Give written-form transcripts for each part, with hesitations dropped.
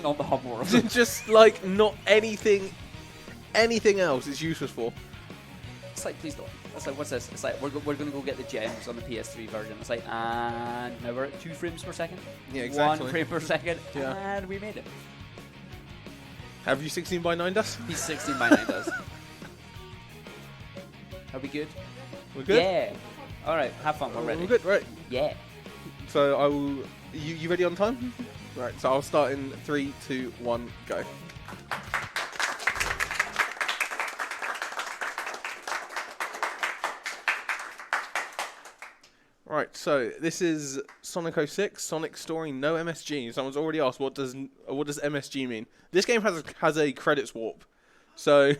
Not the hub world. Just like not anything else it's useless for. It's like, please don't. It's like, what's this? It's like, we're going to go get the gems on the PS3 version. It's like, and now we're at 2 frames per second. Yeah, exactly. 1 frame per second. Yeah. And we made it. Have you 16:9 us? He's 16:9 us. Are we good? We're good? Yeah. Alright, have fun. We're ready. We're good, right. Yeah. So I will... You ready on time? Right, so I'll start in 3, 2, 1, go. Right, so this is Sonic 06, Sonic Story, no MSG. Someone's already asked, what does MSG mean? This game has a credits warp. So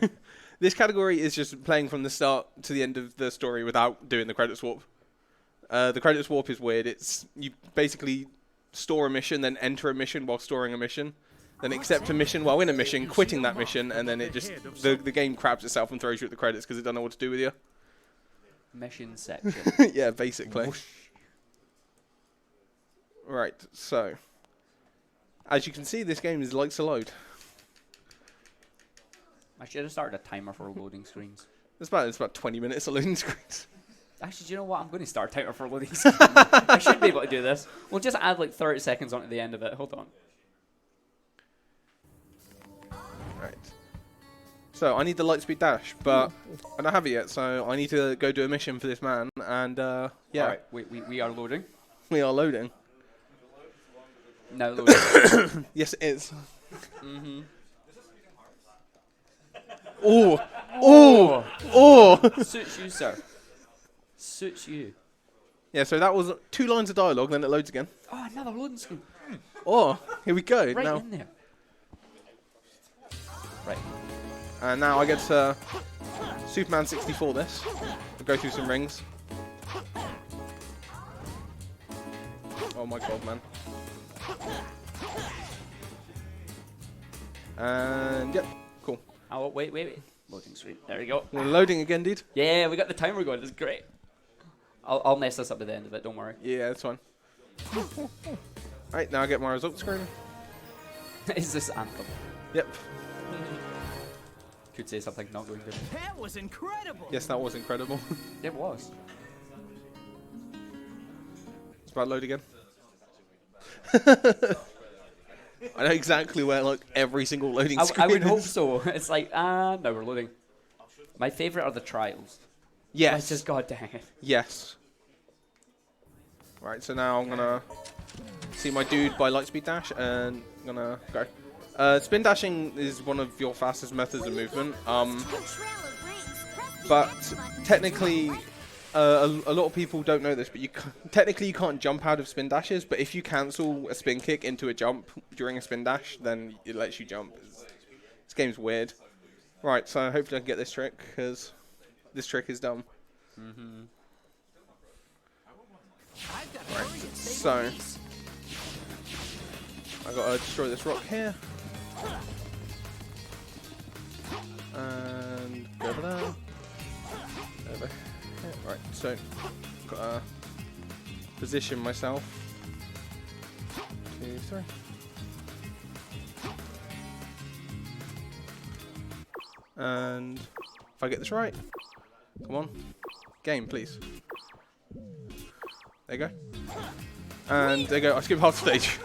this category is just playing from the start to the end of the story without doing the credits warp. The credits warp is weird. It's you basically store a mission, then enter a mission while storing a mission, then accept a mission while in a mission, quitting that mission, and then it just the game crabs itself and throws you at the credits because it doesn't know what to do with you. Mission section. Yeah, basically. Whoosh. Right, so as you can see, this game is likes to load. I should have started a timer for loading screens. It's about 20 minutes of loading screens. Actually, do you know what? I'm going to start a timer for loading screens. I should be able to do this. We'll just add like 30 seconds onto the end of it. Hold on. Right. So I need the lightspeed dash, but I don't have it yet. So I need to go do a mission for this man, and yeah. All right, we are loading. We are loading. No loading. Yes, it is. Mm-hmm. Oh, oh, oh! Suits you, sir. Suits you. Yeah. So that was 2 lines of dialogue. Then it loads again. Oh, another loading screen. Oh, here we go. Right now. in there. Right. And now I get to Superman 64 this. We'll go through some rings. Oh my god, man. And yep, cool. Oh, wait. Loading screen. There we go. We're loading again, dude. Yeah, we got the timer going. That's great. I'll mess this up at the end of it. Don't worry. Yeah, that's fine. Right, now I get my results screen. Is this Anthem? Yep. Could say something not going good. That was incredible. Yes, that was incredible. It was. It's about to load again. I know exactly where like every single loading screen I would is. hope so. It's like, now we're loading. My favourite are the trials. Yes. It's just god dang it. Yes. Right, so now I'm gonna see my dude by lightspeed dash and I'm gonna go. Spin dashing is one of your fastest methods of movement. But technically, a lot of people don't know this, but technically you can't jump out of spin dashes, but if you cancel a spin kick into a jump during a spin dash, then it lets you jump. This game's weird. Right, so hopefully I can get this trick, because this trick is dumb. Mm-hmm. Right, so I gotta destroy this rock here. And go over there. Over here. Right, so gotta position myself. 2, 3. And if I get this right, come on, game, please. There you go. And there you go. I skipped half the stage.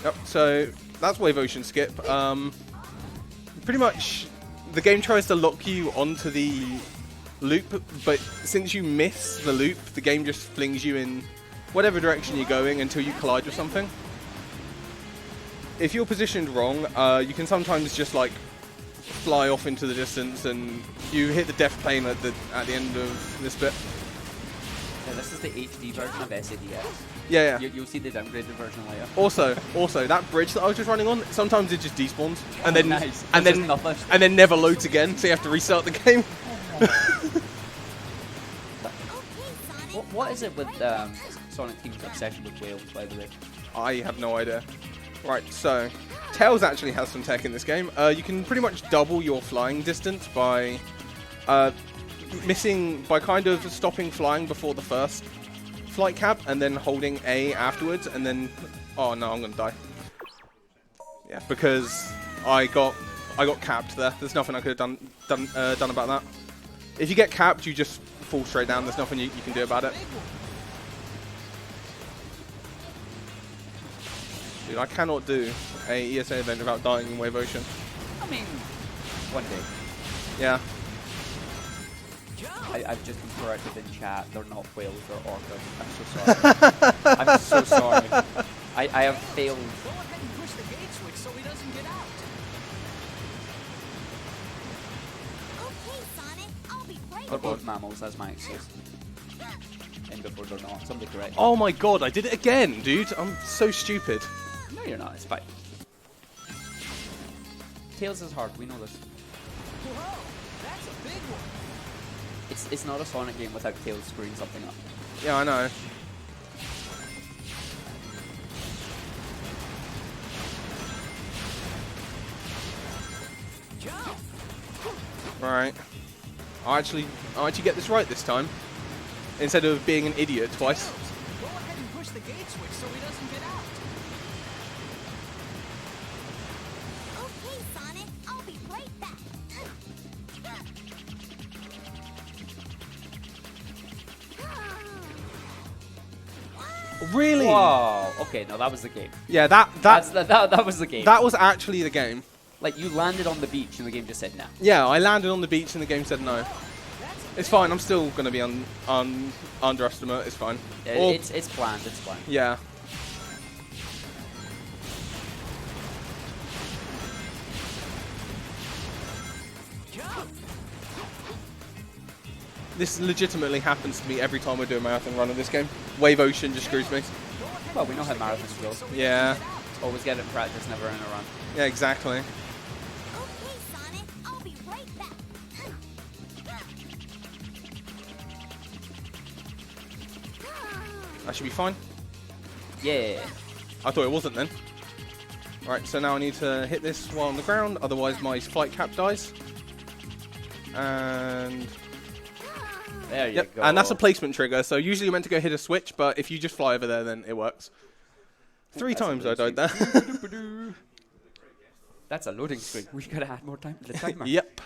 Yep. So that's Wave Ocean skip. Pretty much, the game tries to lock you onto the loop, but since you miss the loop, the game just flings you in whatever direction you're going until you collide with something. If you're positioned wrong, you can sometimes just like fly off into the distance, and you hit the death plane at the end of this bit. Yeah, this is the HD version of SADS. Yeah. You'll see the downgraded version later. Also, that bridge that I was just running on, sometimes it just despawns, and then nice. and then never loads again, so you have to restart the game. What is it with Sonic Team's obsession with whales, by the way? I have no idea. Right, so Tails actually has some tech in this game. You can pretty much double your flying distance by kind of stopping flying before the first flight cap and then holding A afterwards, and then oh no, I'm gonna die. Yeah, because I got capped there. There's nothing I could have done about that. If you get capped, you just fall straight down. There's nothing you can do about it. Dude, I cannot do a ESA event without dying in Wave Ocean. I mean, one day. Yeah. I've just been corrected in chat. They're not whales, they're orcas. I'm so sorry. I'm so sorry. I have failed. Go ahead and push the gate switch so he doesn't get out. Okay, Sonic, I'll be right They're both mammals, that's my excuse. And before they're not. Somebody correct. Oh my god, I did it again, dude. I'm so stupid. No, you're not. It's fine. Tails is hard. We know this. Whoa, that's a big one. It's not a Sonic game without Tails screwing something up. Yeah, I know. Jump. Right. I actually get this right this time, instead of being an idiot twice. Go ahead and push the gate switch so he doesn't get out. Okay, Sonic, I'll be right back. Really? Wow. Okay, no, that was the game. Yeah, That was the game. that was actually the game. Like, you landed on the beach and the game just said no. Yeah, I landed on the beach and the game said no. It's fine. I'm still gonna be underestimate. It's fine. Or- It's planned. It's planned. yeah. Jump. This legitimately happens to me every time we do a marathon run of this game. Wave Ocean just screws me. Well, we know how marathons go. Yeah. Always get it in practice, never in a run. Yeah, exactly. Okay, Sonic, I'll be right back. That should be fine. Yeah. I thought it wasn't then. Right, so now I need to hit this while on the ground, otherwise my flight cap dies. And There you yep, go. and that's a placement trigger. So usually you're meant to go hit a switch, but if you just fly over there, then it works. Three That's a times I loading died there. screen. That's a loading screen. We gotta add more time to the timer. Yep.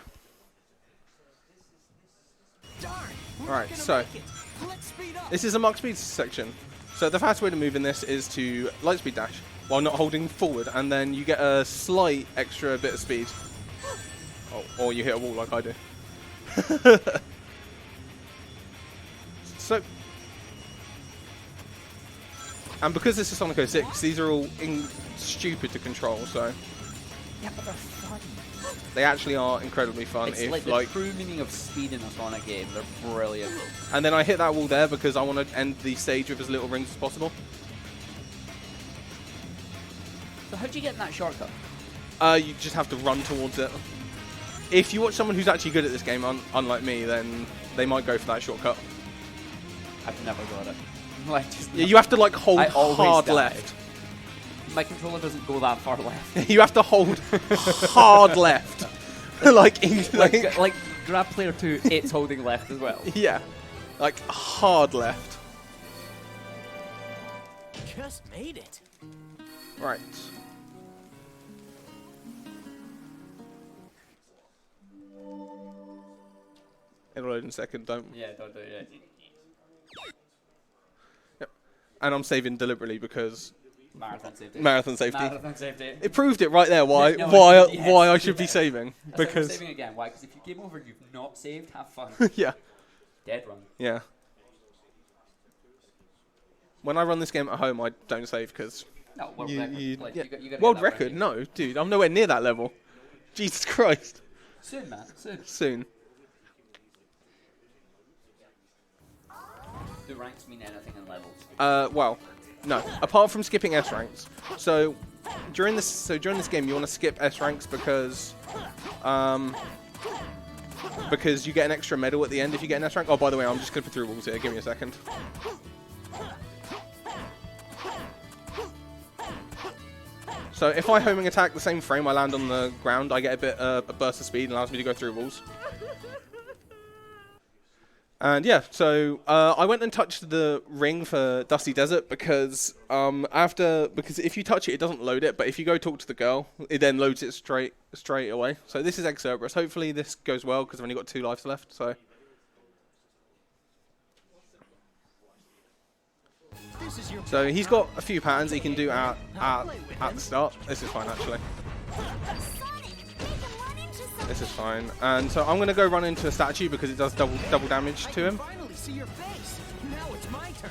Darn. We're Right, not gonna so- make it. Let's speed up. This is a Mach speed section. So the fastest way to move in this is to lightspeed dash while not holding forward, and then you get a slight extra bit of speed. Oh, or you hit a wall like I do. So, and because this is Sonic 06, these are all stupid to control. So Yeah, but they're fun. they actually are incredibly fun. It's If like the true meaning of speed in a Sonic game. They're brilliant. and then I hit that wall there because I want to end the stage with as little rings as possible. So how'd you get in that shortcut? You just have to run towards it. If you watch someone who's actually good at this game, unlike me, then they might go for that shortcut. I've never got it. Like, just Yeah, you have to like hold I always hard die. left. My controller doesn't go that far left. You have to hold hard left. like, like grab player 2, it's holding left as well. yeah, like hard left. Just made it. Right. It'll load in a second, don't. Yeah, don't do it. Yep. And I'm saving deliberately because Marathon safety. marathon safety. Marathon safety. It proved it right there. Why? No, why? yes. Why I should be saving? That's like Because saving again. Why? Because if you game over and you've not saved, have fun. yeah, Dead run. yeah. When I run this game at home, I don't save because No, world you, record. you, Like, yeah. you gotta get world that record. ranking. No, dude, I'm nowhere near that level. Jesus Christ. Soon, man. Soon. Soon. Do ranks mean anything in levels? Well, no. Apart from skipping S ranks. So during this game, you want to skip S ranks because you get an extra medal at the end if you get an S rank. Oh, by the way, I'm just clipping through walls here. Give me a second. So if I homing attack the same frame I land on the ground, I get a burst of speed and allows me to go through walls. And yeah, so I went and touched the ring for Dusty Desert because because if you touch it, it doesn't load it. But if you go talk to the girl, it then loads it straight away. So this is Excerberus. Hopefully this goes well because I've only got 2 lives left. So he's got a few patterns he can do at the start. This is fine actually. Sonic, make him run into something. This is fine. And so I'm gonna go run into a statue because it does double damage to him. Finally see your face. Now it's my turn.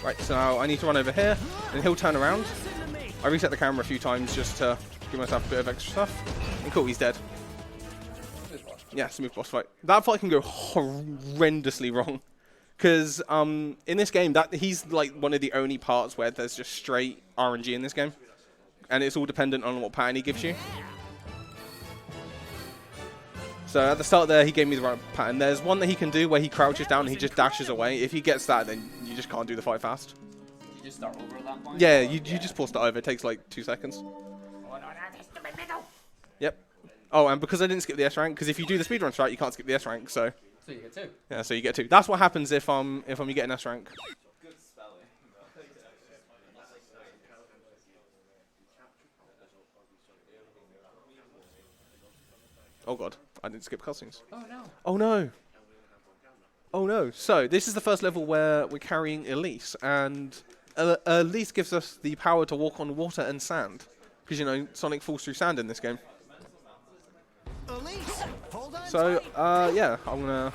Right, so I need to run over here, and he'll turn around. Listen to me. I reset the camera a few times just to give myself a bit of extra stuff. And cool, he's dead. Yeah, smooth boss fight. That fight can go horrendously wrong. Because in this game, he's like one of the only parts where there's just straight RNG in this game. And it's all dependent on what pattern he gives you. So at the start there, he gave me the right pattern. There's one that he can do where he crouches down and he just dashes away. If he gets that, then you just can't do the fight fast. You just start over at that point? Yeah, you just pause it over. It takes like 2 seconds. Yep. Oh, and because I didn't skip the S rank, because if you do the speedrun strat, you can't skip the S rank, so... So you get 2. Yeah, so you get 2. That's what happens if you get an S rank. Oh god, I didn't skip cutscenes. Oh no. Oh no! Oh no. So, this is the first level where we're carrying Elise, and Elise gives us the power to walk on water and sand. Because, you know, Sonic falls through sand in this game. Elise, hold on So, tight. yeah, I'm gonna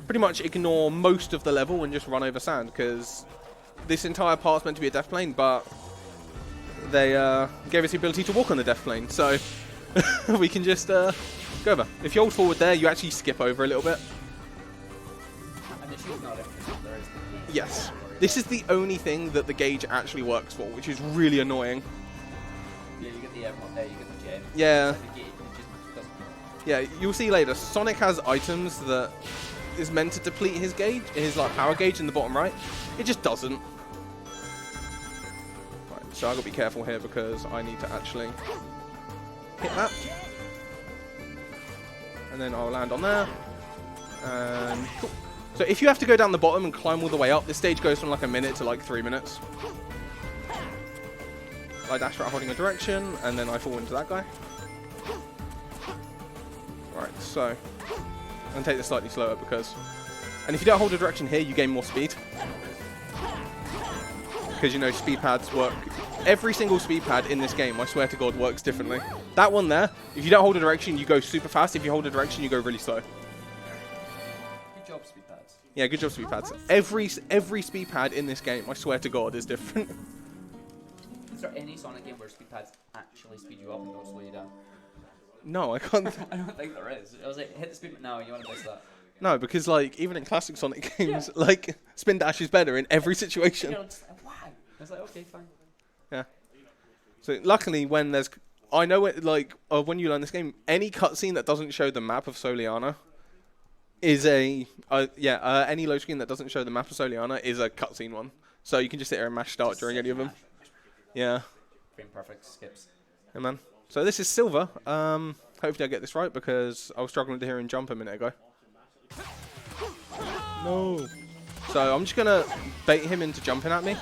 pretty much ignore most of the level and just run over sand, because this entire part's meant to be a death plane, but they gave us the ability to walk on the death plane, so we can just go over. If you hold forward there, you actually skip over a little bit. And the shoot's not everything. There is the gauge. Yes. This is the only thing that the gauge actually works for, which is really annoying. Yeah, you get the emerald there, you get the gem. Yeah. It's like the gauge, it just doesn't work. Yeah, you'll see later. Sonic has items that is meant to deplete his gauge, his like power gauge in the bottom right. It just doesn't. Right, so I've got to be careful here because I need to actually hit that. And then I'll land on there. And cool. So if you have to go down the bottom and climb all the way up, this stage goes from like a minute to like 3 minutes. I dash right holding a direction, and then I fall into that guy. Right, so I'm going to take this slightly slower because... And if you don't hold a direction here, you gain more speed. Because, you know, speed pads work... Every single speed pad in this game, I swear to God, works differently. That one there, if you don't hold a direction, you go super fast. If you hold a direction, you go really slow. Good job, speed pads. Yeah, good job, speed pads. Every speed pad in this game, I swear to God, is different. Is there any Sonic game where speed pads actually speed you up and don't slow you down? No, I can't... I don't think there is. I was like, hit the speed, no, you want to miss that. No, because, like, even in classic Sonic games, like, spin dash is better in every situation. You're just like, wow. I was like, okay, fine. Yeah. So, luckily, when there's... I know it, like, when you learn this game, any cutscene that doesn't show the map of Soliana is a... any load screen that doesn't show the map of Soliana is a cutscene one. So you can just sit there and mash start during any of them. Yeah. Frame perfect, skips. Yeah, man. So this is Silver. Hopefully I get this right because I was struggling to hear him jump a minute ago. No. So I'm just going to bait him into jumping at me.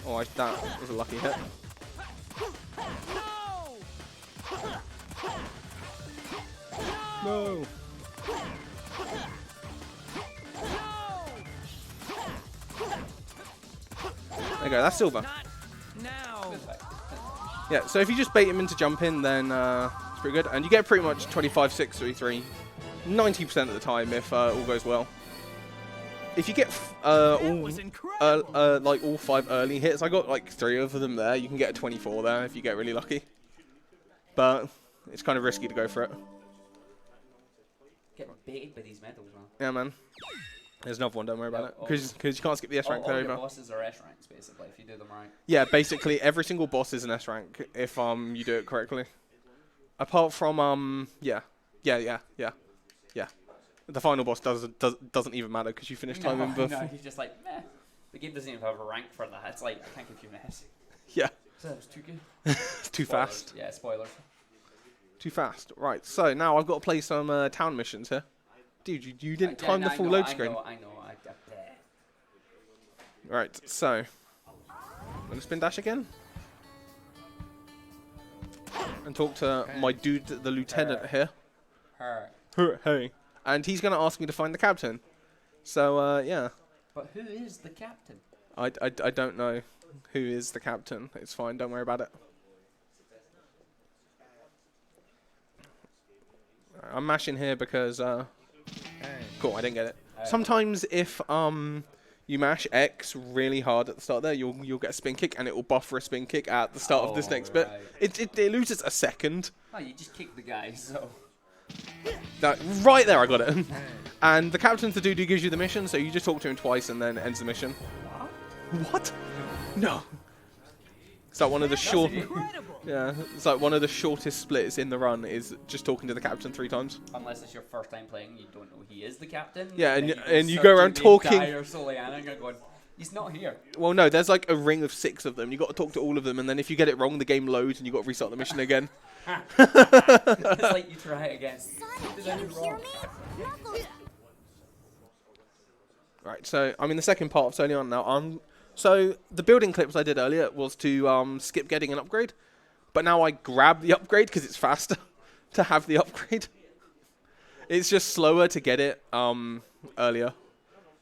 Oh, that was a lucky hit. No. There you go, that's Silver. Now. Yeah, so if you just bait him into jumping, then it's pretty good. And you get pretty much 25, 6, 3, 3, 90% of the time if all goes well. If you get like all 5 early hits, I got like 3 of them there. You can get a 24 there if you get really lucky. But it's kind of risky to go for it. Getting baited by these medals, man. Yeah, man. There's another one, don't worry about it. Because you can't skip the S rank all your over. bosses are S ranks, basically, if you do them right. Yeah, basically every single boss is an S rank if you do it correctly. Apart from yeah. The final boss doesn't even matter because you finish time in before. No, he's just like, meh. The game doesn't even have a rank for that. It's like, I can't give you an S. Yeah. So that was too good. It's too Spoilers. fast. Yeah, spoilers. Too fast. Right, so now I've got to play some town missions here. Dude, you didn't time the full load screen. I know. Right, so I'm going to spin dash again. And talk to my dude, the lieutenant here. Hey. And he's going to ask me to find the captain. So, yeah. But who is the captain? I don't know who is the captain. It's fine, don't worry about it. I'm mashing here because, cool, I didn't get it. Sometimes if you mash X really hard at the start there, you'll get a spin kick, and it will buffer a spin kick at the start of this next bit. It loses a second. Oh, you just kicked the guy, so... Right there, I got it. And the captain's the dude who gives you the mission, so you just talk to him twice and then ends the mission. What? No. It's like one of the it's like one of the shortest splits in the run is just talking to the captain 3 times. Unless it's your first time playing, you don't know he is the captain. Yeah, and you go around talking. Going, he's not here. Well, no, there's like a ring of 6 of them. You got to talk to all of them, and then if you get it wrong, the game loads, and you got to restart the mission again. It's like you try it again. Sonic, can you hear me? Knuckles. Right, so I'm in the second part of Solely On now. So the building clips I did earlier was to skip getting an upgrade, but now I grab the upgrade because it's faster to have the upgrade. It's just slower to get it earlier,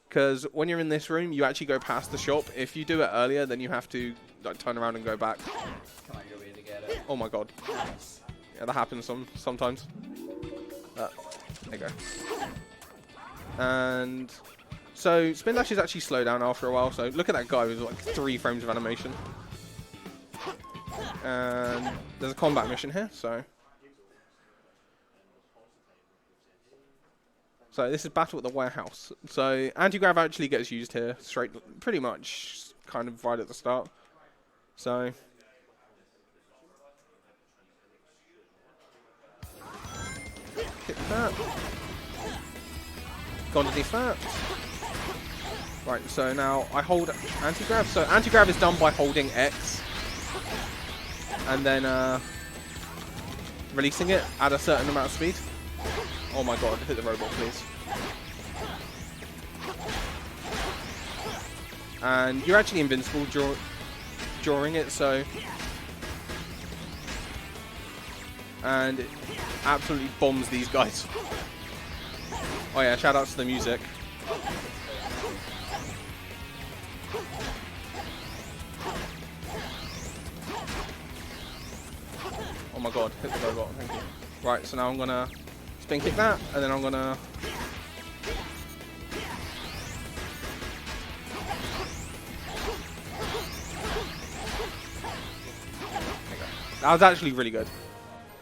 because when you're in this room, you actually go past the shop. If you do it earlier, then you have to like turn around and go back. Come on, your way to get it. Oh my god. Nice. Yeah, that happens sometimes. There you go. And so spin dashes actually slow down after a while. So look at that guy with like 3 frames of animation. And there's a combat mission here. So this is battle at the warehouse. So anti-grav actually gets used here pretty much kind of right at the start. So hit that. Go underneath that. Right, so now I hold anti-grav. So anti-grav is done by holding X. And then releasing it at a certain amount of speed. Oh my god, hit the robot, please. And you're actually invincible during it, so... And it absolutely bombs these guys. Oh yeah, shout out to the music. Oh my god, hit the robot, thank you. Right, so now I'm gonna spin kick that, and then I'm gonna... That was actually really good.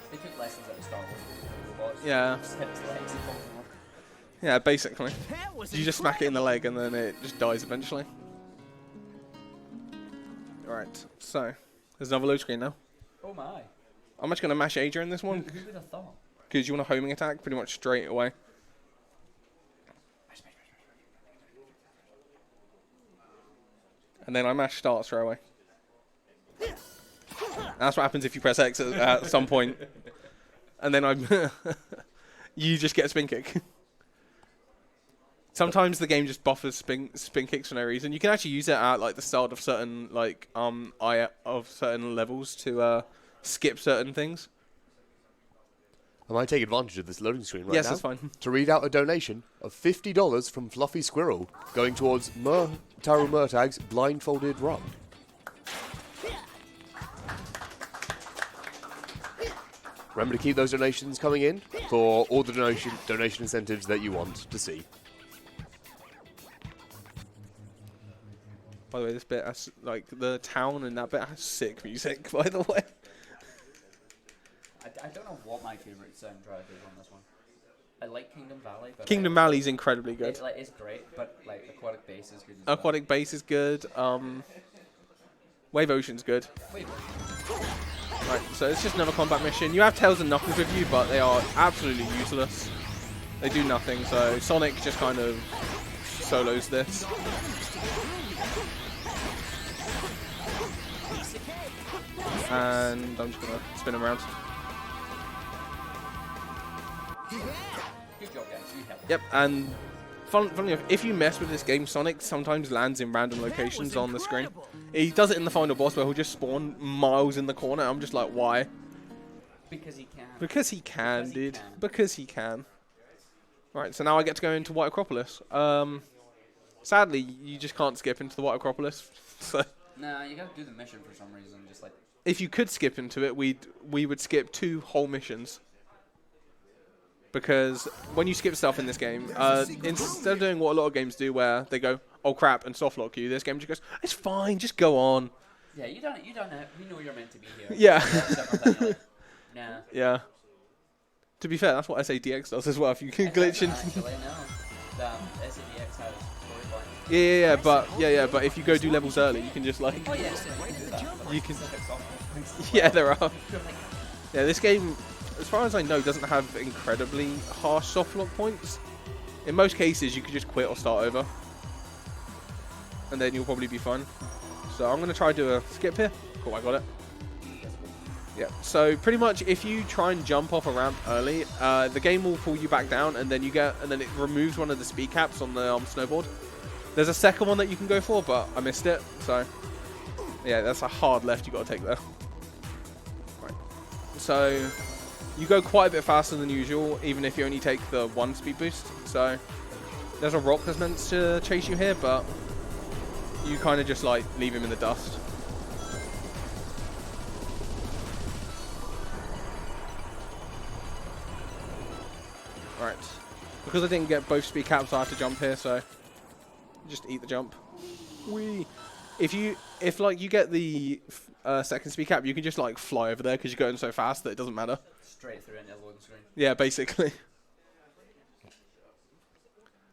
They took lessons at the Star Wars robots. Yeah. Just hit its legs and bombs them up. Yeah, basically. That was You just smack it in the leg and then it just dies eventually. Alright, so there's another load screen now. Oh my. I'm actually going to mash Adria in this one Who would have thought? because you want a homing attack pretty much straight away. And then I mash start straight away. And that's what happens if you press X at some point. And then you just get a spin kick. Sometimes the game just buffers spin kicks for no reason. You can actually use it at like the start of certain certain levels to skip certain things. I might take advantage of this loading screen right Yes, now that's fine. to read out a donation of $50 from Fluffy Squirrel going towards Taru Murtag's blindfolded run. Remember to keep those donations coming in for all the donation incentives that you want to see. By the way, this bit has, like, the town and that bit has sick music, by the way. I don't know what my favourite soundtrack is on this one. I like Kingdom Valley, but Kingdom Valley's incredibly good. It's great, but like Aquatic Base is good. As Aquatic Base is good. Wave Ocean's good. Wait, Right, so it's just another combat mission. You have Tails and Knuckles with you, but they are absolutely useless. They do nothing, so Sonic just kind of solos this. And I'm just going to spin him around. Good job, guys. You helped. Yep, and funnily enough, if you mess with this game, Sonic sometimes lands in random locations on the screen. He does it in the final boss where he'll just spawn miles in the corner. I'm just like, why? Because he can. Because he can, Because he dude. can. Because he can. Right, so now I get to go into White Acropolis. Sadly, you just can't skip into the White Acropolis. So Nah, you gotta do the mission for some reason. Just like. if you could skip into it, we would skip 2 whole missions. Because when you skip stuff in this game, instead of doing what a lot of games do, where they go, "Oh crap," and softlock you, this game just goes, "It's fine, just go on." Yeah, you don't know. We know you're meant to be here. Yeah. Nah. Yeah. To be fair, that's what SADX does as well. If you can glitch into. Actually, no. SADX has storyline. Yeah, but if you go do levels early, you can just like. Oh yes, yeah, you can do that. But You can. specific software. Yeah, there are. You're like, Yeah, this game, as far as I know, doesn't have incredibly harsh softlock points. In most cases, you could just quit or start over, and then you'll probably be fine. So I'm gonna try to do a skip here. Cool, I got it. Yeah. So pretty much, if you try and jump off a ramp early, the game will pull you back down, and then it removes one of the speed caps on the snowboard. There's a second one that you can go for, but I missed it. So yeah, that's a hard left you got to take there. Right. So you go quite a bit faster than usual, even if you only take the 1 speed boost. So there's a rock that's meant to chase you here, but you kind of just like leave him in the dust. Right. Because I didn't get both speed caps, I have to jump here, so just eat the jump. Whee! If like you get the second speed cap, you can just like fly over there because you're going so fast that it doesn't matter. straight through into the loading screen. Yeah, basically.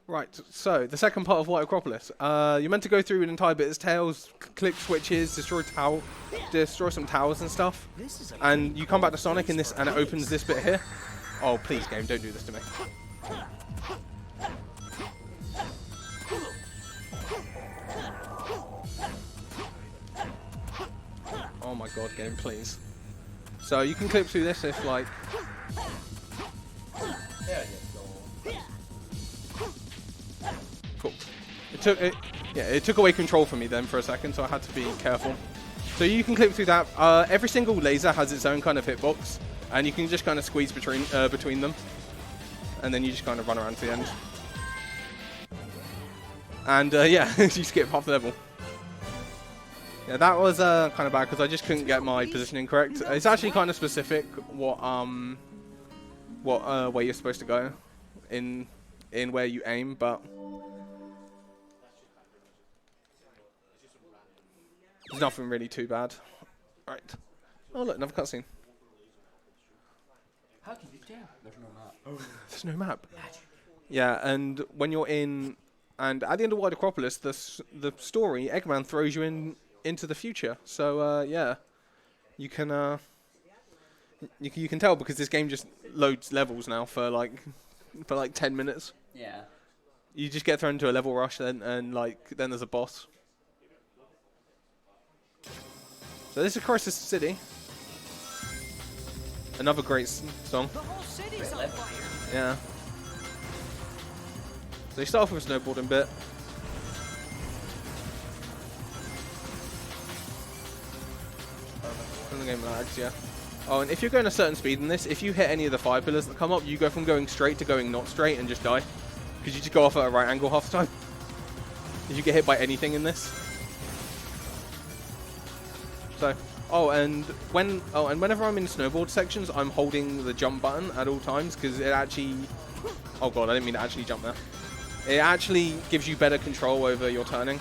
Right, so the second part of White Acropolis. You're meant to go through an entire bit. There's tails, click switches, destroy some towers and stuff. And you come back to Sonic in this, and it opens this bit here. Oh, please, game, don't do this to me. Oh my god, game, please. So you can clip through this if, like... There you go. Cool. It took away control from me then for a second, so I had to be careful. So you can clip through that. Every single laser has its own kind of hitbox, and you can just kind of squeeze between them, and then you just kind of run around to the end. And yeah, you skip half the level. Yeah, that was kind of bad because I just couldn't get my positioning correct. It's actually kind of specific what way you're supposed to go in where you aim, but there's nothing really too bad. Right. Oh look, another cutscene. How can you tell? There's no map. There's no map. Yeah, and when you're in, and at the end of White Acropolis, the story, Eggman throws you into the future. So yeah, you can you can tell because this game just loads levels now for like 10 minutes. Yeah. You just get thrown into a level rush, and like then there's a boss. So this is Crisis City. Another great song. The whole city's on fire. Yeah. So you start off with a snowboarding bit. And the game lags, yeah. Oh, and if you're going a certain speed in this, if you hit any of the fire pillars that come up, you go from going straight to going not straight and just die. Because you just go off at a right angle half the time. If you get hit by anything in this. So, whenever I'm in snowboard sections, I'm holding the jump button at all times because it actually... Oh god, I didn't mean to actually jump there. It actually gives you better control over your turning.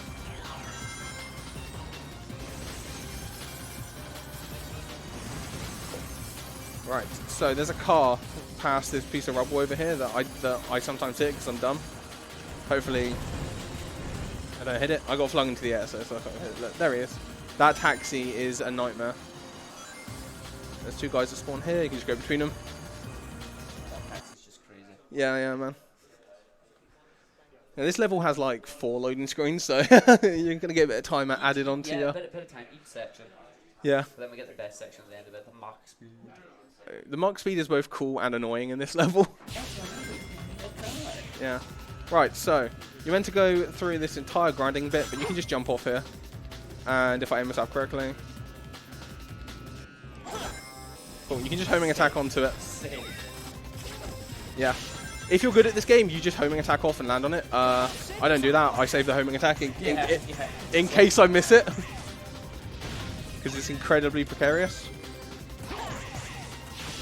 Right, so there's a car past this piece of rubble over here that I sometimes hit because I'm dumb. Hopefully I don't hit it. I got flung into the air, so I can't hit it. Look, there he is. That taxi is a nightmare. There's 2 guys that spawn here. You can just go between them. That taxi's just crazy. Yeah, man. Now, this level has like 4 loading screens, so you're gonna get a bit of time added onto you. Yeah, a bit of time each section. Yeah. But then we get their best section at the end of it, the max speed. The Mach speed is both cool and annoying in this level. Yeah. Right, so you're meant to go through this entire grinding bit, but you can just jump off here. And if I aim this up correctly, cool. You can just homing attack onto it. Yeah. If you're good at this game, you just homing attack off and land on it. I don't do that. I save the homing attack in case I miss it, because it's incredibly precarious.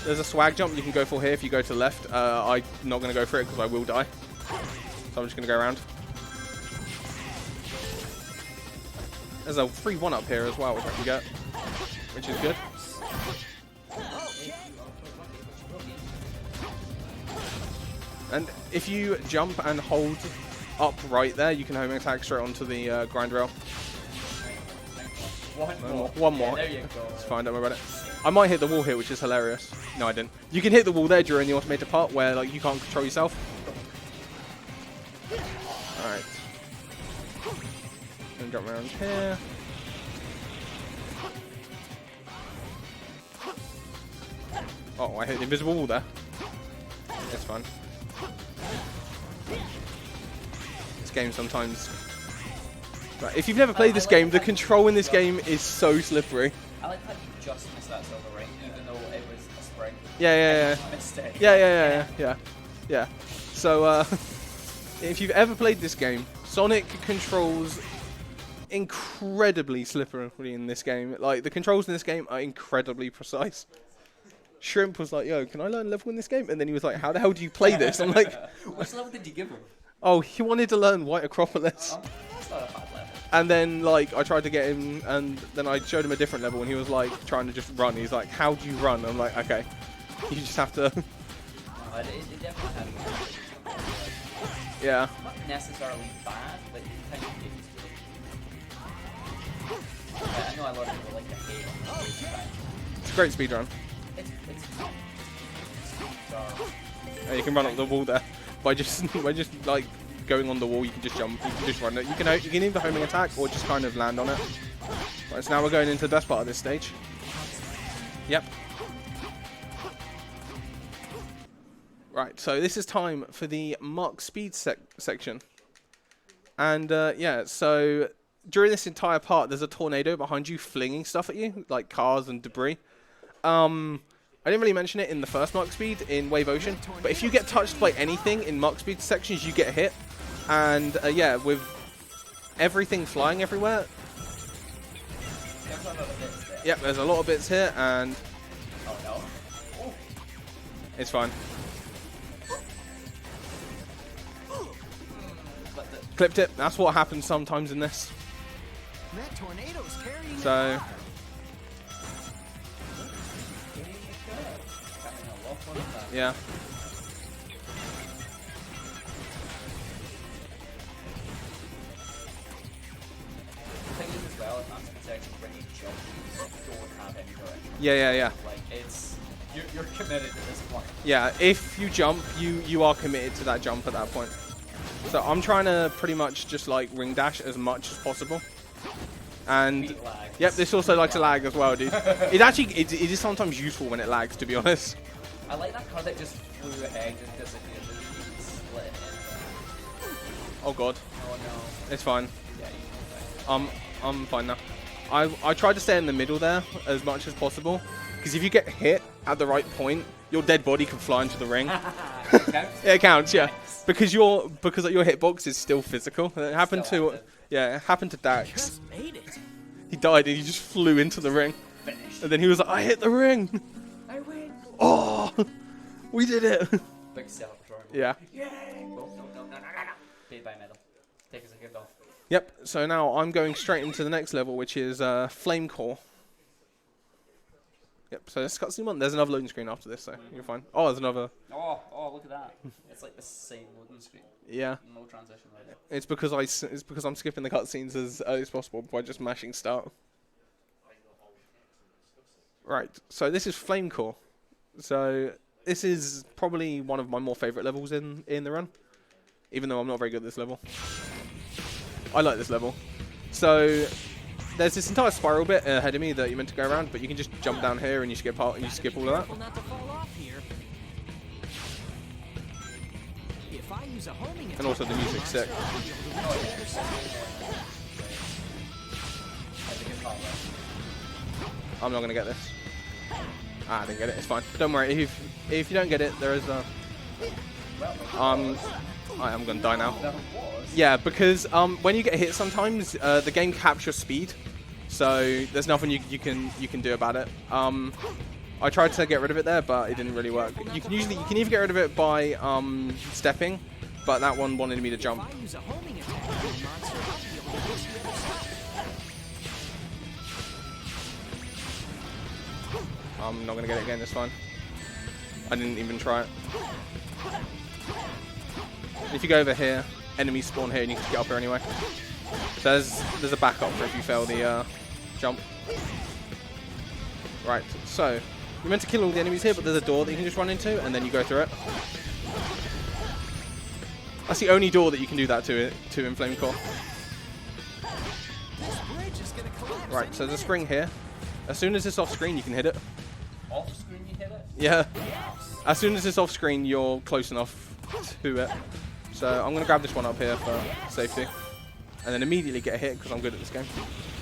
There's a swag jump you can go for here if you go to the left. I'm not going to go for it because I will die. So I'm just going to go around. There's a free 1-up here as well, which I can get, which is good. And if you jump and hold up right there, you can homing attack straight onto the grind rail. One more. Yeah, there you go. It's fine, don't worry about it. I might hit the wall here, which is hilarious. No, I didn't. You can hit the wall there during the automated part where like you can't control yourself. Alright. And jump around here. Oh, I hit the invisible wall there. It's fine. This game sometimes... Right, if you've never played this game, the control in this game is so slippery. I like how you just missed that silver ring, even though it was a spring. Yeah. Mistake. Yeah. So, if you've ever played this game, Sonic controls incredibly slippery in this game. Like, the controls in this game are incredibly precise. Shrimp was like, yo, can I learn level in this game? And then he was like, how the hell do you play this? I'm like... Which level did you give him? Oh, he wanted to learn White Acropolis. Oh, that's not a bad level. And then, like, I tried to get him, and then I showed him a different level, and he was, like, trying to just run. He's like, how do you run? I'm like, okay. You just have to... No, it definitely had a good Yeah. Not necessarily bad, but you kind of get used to it. Yeah, I know a lot of people like to hate on it. It's a great speedrun. It's You can run up the wall there. By just like, going on the wall, you can just jump, you can just run it. You can either homing attack or just kind of land on it. Right, so now we're going into the best part of this stage. Yep. Right, so this is time for the Mach speed section. And yeah, so during this entire part, there's a tornado behind you flinging stuff at you, like cars and debris. I didn't really mention it in the first Mach speed in Wave Ocean, but if you get touched by anything in Mach speed sections, you get hit. And yeah, with everything flying everywhere. Yep, there's a lot of bits here, and it's fine. Clipped it. That's what happens sometimes in this. So. Yeah. Yeah. Like, it's you're committed to this point. Yeah, if you jump, you are committed to that jump at that point. So I'm trying to pretty much just like ring dash as much as possible. And yep, this also likes to lag as well, dude. It is sometimes useful when it lags, to be honest. I like that card that just flew ahead and disappeared. Split in. Oh god. Oh no. It's fine. Yeah, I'm fine now. I tried to stay in the middle there as much as possible, because if you get hit at the right point, your dead body can fly into the ring. Yeah, it counts, yeah. Because your hitbox is still physical. It happened to it happened to Dax. He died and he just flew into the ring. Finished. And then he was like, I hit the ring. I win. Oh, we did it. Big celebratory. Yeah. Yay! No. Paid by medal. Take us a gift off. Yep. So now I'm going straight into the next level, which is Flame Core. Yep. So this cutscene one. There's another loading screen after this, so you're fine. Oh, there's another. Oh, look at that. It's like the same loading screen. Yeah. No transition right there. It's because I'm skipping the cutscenes as early as possible by just mashing start. Right. So this is Flame Core. So this is probably one of my more favorite levels in the run, even though I'm not very good at this level. I like this level. So there's this entire spiral bit ahead of me that you're meant to go around, but you can just jump down here and you skip all of that. Careful not to fall off here. If I use a homing attack, And also the music's sick. I'm not gonna get this. I didn't get it. It's fine. Don't worry. If you don't get it, there is a. I am gonna die now. Yeah, because when you get hit, sometimes the game captures speed, so there's nothing you can do about it. I tried to get rid of it there, but it didn't really work. You can either get rid of it by stepping, but that one wanted me to jump. if I use a homing attack, the monster will be able to reach the other side. I'm not gonna get it again. It's fine. I didn't even try it. If you go over here, enemies spawn here, and you can get up here anyway. So there's a backup for if you fail the jump. Right. So you're meant to kill all the enemies here, but there's a door that you can just run into, and then you go through it. That's the only door that you can do that to in Flame Core. This bridge is gonna collapse. Right. So there's a spring here. As soon as it's off screen, you can hit it. Off screen you hit it? Yeah. As soon as it's off screen, you're close enough to it. So I'm going to grab this one up here for safety. And then immediately get a hit because I'm good at this game.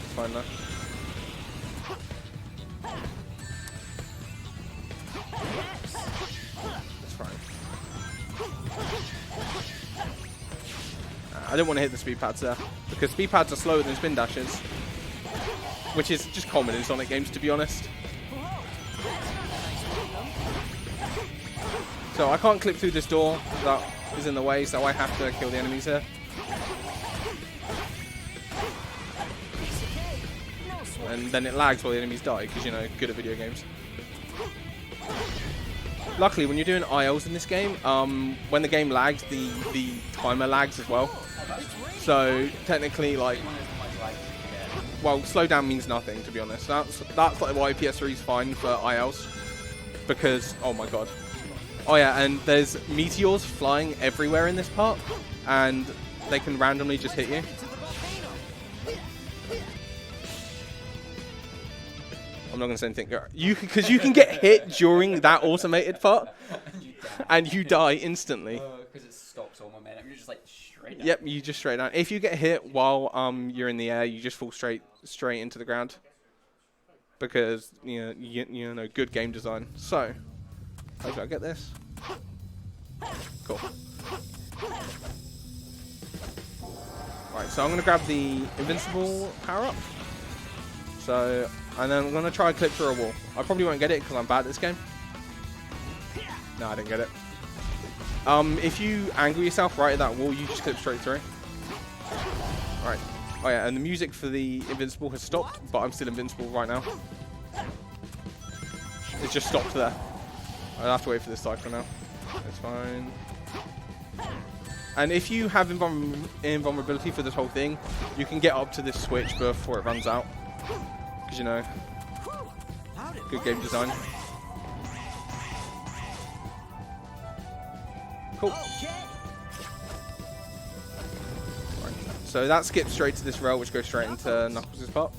It's fine though. That's fine. I didn't want to hit the speed pads there. Because speed pads are slower than spin dashes. Which is just common in Sonic games, to be honest. So I can't clip through this door that is in the way, so I have to kill the enemies here. And then it lags while the enemies die, because, you know, good at video games. Luckily, when you're doing ILs in this game, when the game lags, the timer lags as well. So technically, like, well, slowdown means nothing, to be honest. That's like why PS3 is fine for ILs, because oh my god. Oh yeah, and there's meteors flying everywhere in this part, and they can randomly just hit you. I'm not gonna say anything. Because you can get hit during that automated part, and you die instantly. Because it stops all momentum. You're just like straight down. Yep, you just straight down. If you get hit while you're in the air, you just fall straight into the ground. Because you know good game design. So, hopefully I get this. Cool. Right, so I'm gonna grab the invincible power up. So, and then I'm gonna try and clip through a wall. I probably won't get it because I'm bad at this game. No, I didn't get it. If you angle yourself right at that wall, you just clip straight through. Right. Oh yeah, and the music for the invincible has stopped, but I'm still invincible right now. It's just stopped there. I'll have to wait for this cycle now. It's fine. And if you have invulnerability for this whole thing, you can get up to this switch before it runs out. Because, you know, good game design. Cool. Right. So that skips straight to this rail, which goes straight into Knuckles' part.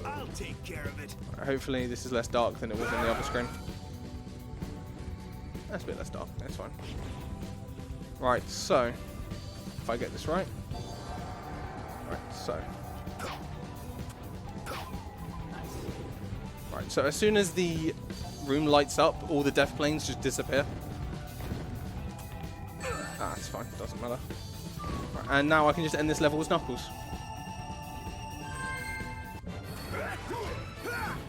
I'll take care of it. Right, hopefully this is less dark than it was on the other screen. That's a bit less dark. That's fine. Right, so if I get this right. Right, so. Right, so as soon as the room lights up, all the death planes just disappear. Ah, it's fine. Doesn't matter. Right, and now I can just end this level with Knuckles.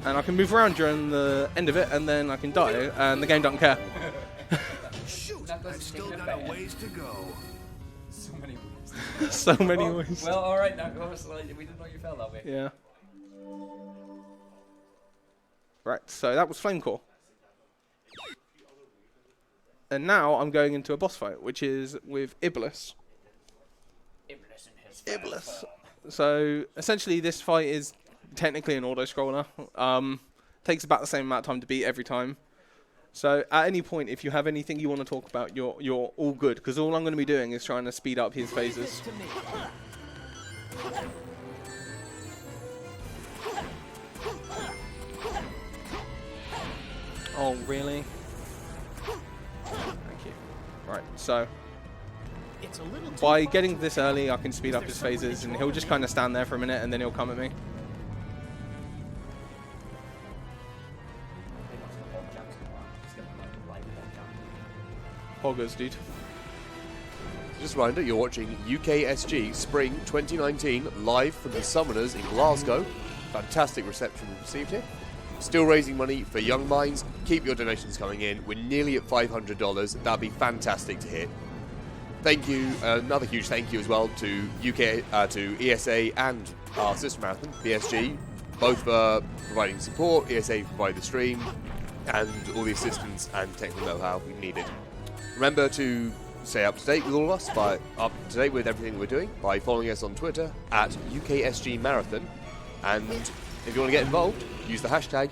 And I can move around during the end of it, and then I can die, and the game doesn't care. Shoot, I've still got a ways to go. So many ways. So many ways. Well, alright, now we didn't know you felt that way. Yeah. Right, so that was Flame Core. And now I'm going into a boss fight, which is with Iblis. Iblis and his Iblis. So essentially this fight is technically an auto-scroller. Takes about the same amount of time to beat every time. So at any point, if you have anything you want to talk about, you're all good. Because all I'm going to be doing is trying to speed up his phases. Oh, really? Thank you. Right, so by getting this early, I can speed up his phases, and he'll just kind of stand there for a minute, and then he'll come at me. Poggers, dude. Just a reminder, you're watching UKSG Spring 2019 live from the Summoners in Glasgow. Fantastic reception we've received here. Still raising money for young minds. Keep your donations coming in. We're nearly at $500. That'd be fantastic to hit. Thank you. Another huge thank you as well to to ESA and our sister marathon, BSG, both for providing support. ESA provided the stream and all the assistance and technical know-how we needed. Remember to stay up to date with all of us, up to date with everything we're doing by following us on Twitter at UKSG Marathon. And if you want to get involved, use the hashtag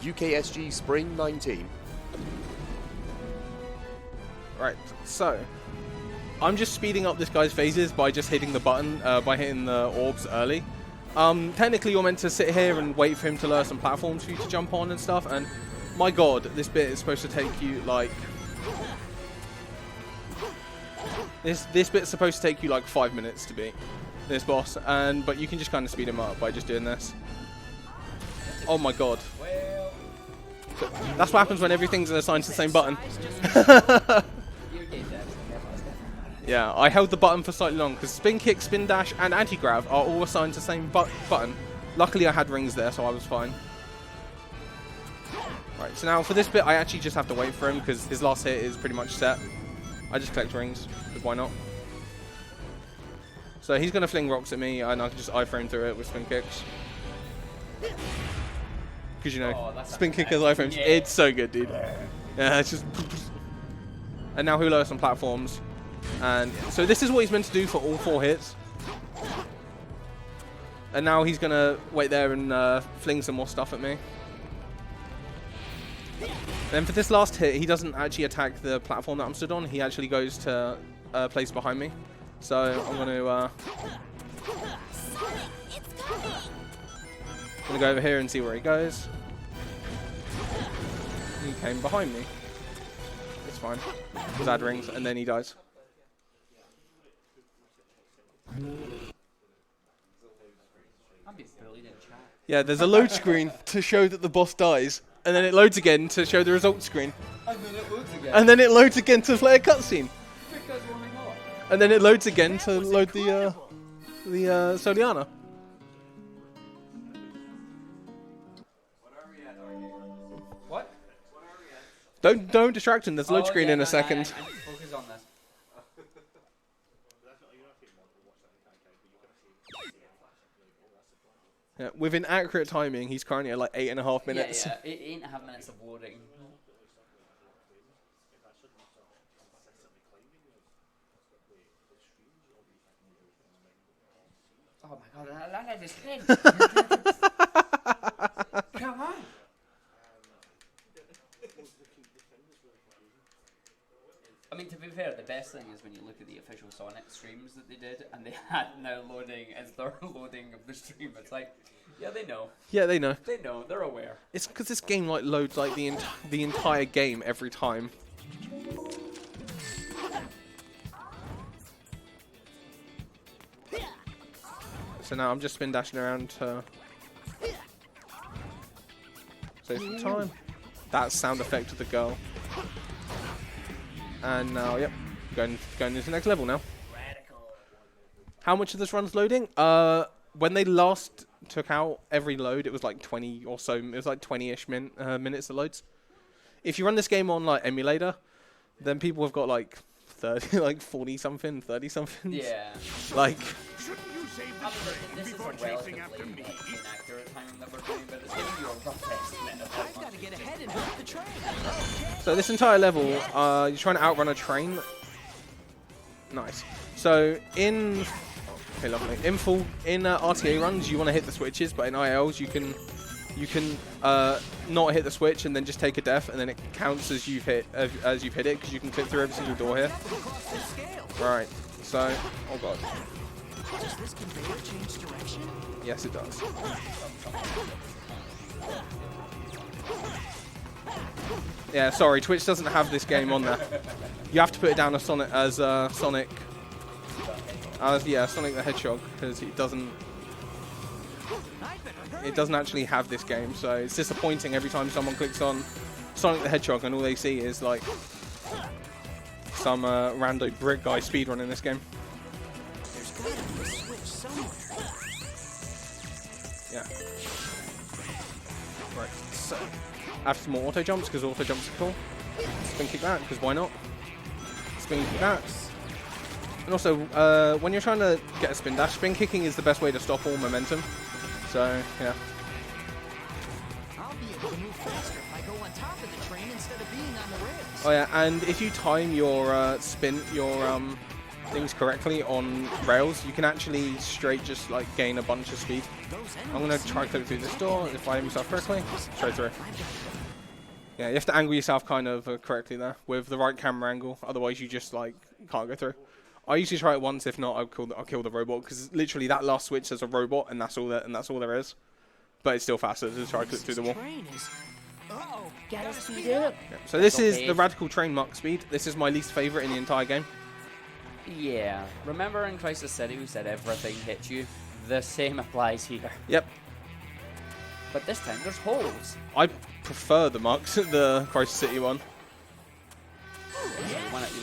UKSG Spring 19. Right, so I'm just speeding up this guy's phases by just hitting the button, by hitting the orbs early. Technically, you're meant to sit here and wait for him to lure some platforms for you to jump on and stuff. And my God, this bit is supposed to take you like. This bit's supposed to take you like 5 minutes to beat this boss, but you can just kind of speed him up by just doing this. Oh my God. So that's what happens when everything's assigned to the same button. Yeah, I held the button for slightly long because spin kick, spin dash, and anti-grav are all assigned to the same button. Luckily, I had rings there, so I was fine. Right, so now for this bit, I actually just have to wait for him because his last hit is pretty much set. I just collect rings, because why not? So he's going to fling rocks at me, and I can just iframe through it with spin kicks. Because, you know, spin kick as iframes, yeah. It's so good, dude. Yeah, it's just... And now he'll lower some platforms. And so this is what he's meant to do for all 4 hits. And now he's going to wait there and fling some more stuff at me. Then for this last hit, he doesn't actually attack the platform that I'm stood on. He actually goes to a place behind me. So I'm going to go over here and see where he goes. He came behind me. It's fine. Because I had rings, and then he dies. Yeah, there's a load screen to show that the boss dies. And then it loads again to show the results screen. And then it loads again. And then it loads again to play a cutscene. And then it loads again to load the Soliana. What? Don't distract him. There's load screen in a second. Focus on this. Yeah, within accurate timing, he's currently at like 8.5 minutes. Yeah, 8.5 minutes of loading. Oh my God, that is clean. Come on. I mean, to be fair, the best thing is when you look at the official Sonic streams that they did, and they had now loading as their loading of the stream. It's like, yeah, they know. Yeah, they know. They know. They're aware. It's because this game like loads like the entire game every time. So now I'm just spin dashing around to save some time. That sound effect of the girl. And now, yep, going into the next level now. How much of this run's loading? When they last took out every load, it was like 20 or so. It was like 20-ish minutes of loads. If you run this game on like emulator, then people have got like 30, like 40 something, 30 something. Yeah. Like. This is a relatively inaccurate timing that we're doing, but it's giving you a rough estimate of how much. Get ahead and help the train. So this entire level, you're trying to outrun a train. Nice. So in, okay, lovely. In RTA runs, you want to hit the switches, but in ILs, you can not hit the switch and then just take a death, and then it counts as you've hit it because you can click through every single door here. Right. So, oh god. Does this conveyor change direction? Yes, it does. Yeah, sorry, Twitch doesn't have this game on there. You have to put it down as Sonic Sonic the Hedgehog, because it doesn't actually have this game, so it's disappointing every time someone clicks on Sonic the Hedgehog and all they see is like some rando brick guy speedrunning this game. There's gotta be a switch somewhere. Yeah. Right, so I have some more auto jumps because auto jumps are cool. Spin kick that because why not? Spin kick that. And also, when you're trying to get a spin dash, spin kicking is the best way to stop all momentum. So, yeah. I'll be able to move faster if I go on top of the train instead of being on the rails. Oh yeah, and if you time your things correctly on rails, you can actually straight just like gain a bunch of speed. I'm gonna try to click through this door. If I aim myself correctly, straight through. Yeah, you have to angle yourself kind of correctly there with the right camera angle. Otherwise, you just like can't go through. I usually try it once. If not, I'll kill the robot because literally that last switch has a robot, and that's all there is. But it's still faster to try to click through the wall. Gotta speed up. Yeah. So this is the radical train muck speed. This is my least favorite in the entire game. Yeah. Remember in Crisis City we said everything hits you? The same applies here. Yep. But this time there's holes. I prefer the mucks, the Crisis City one.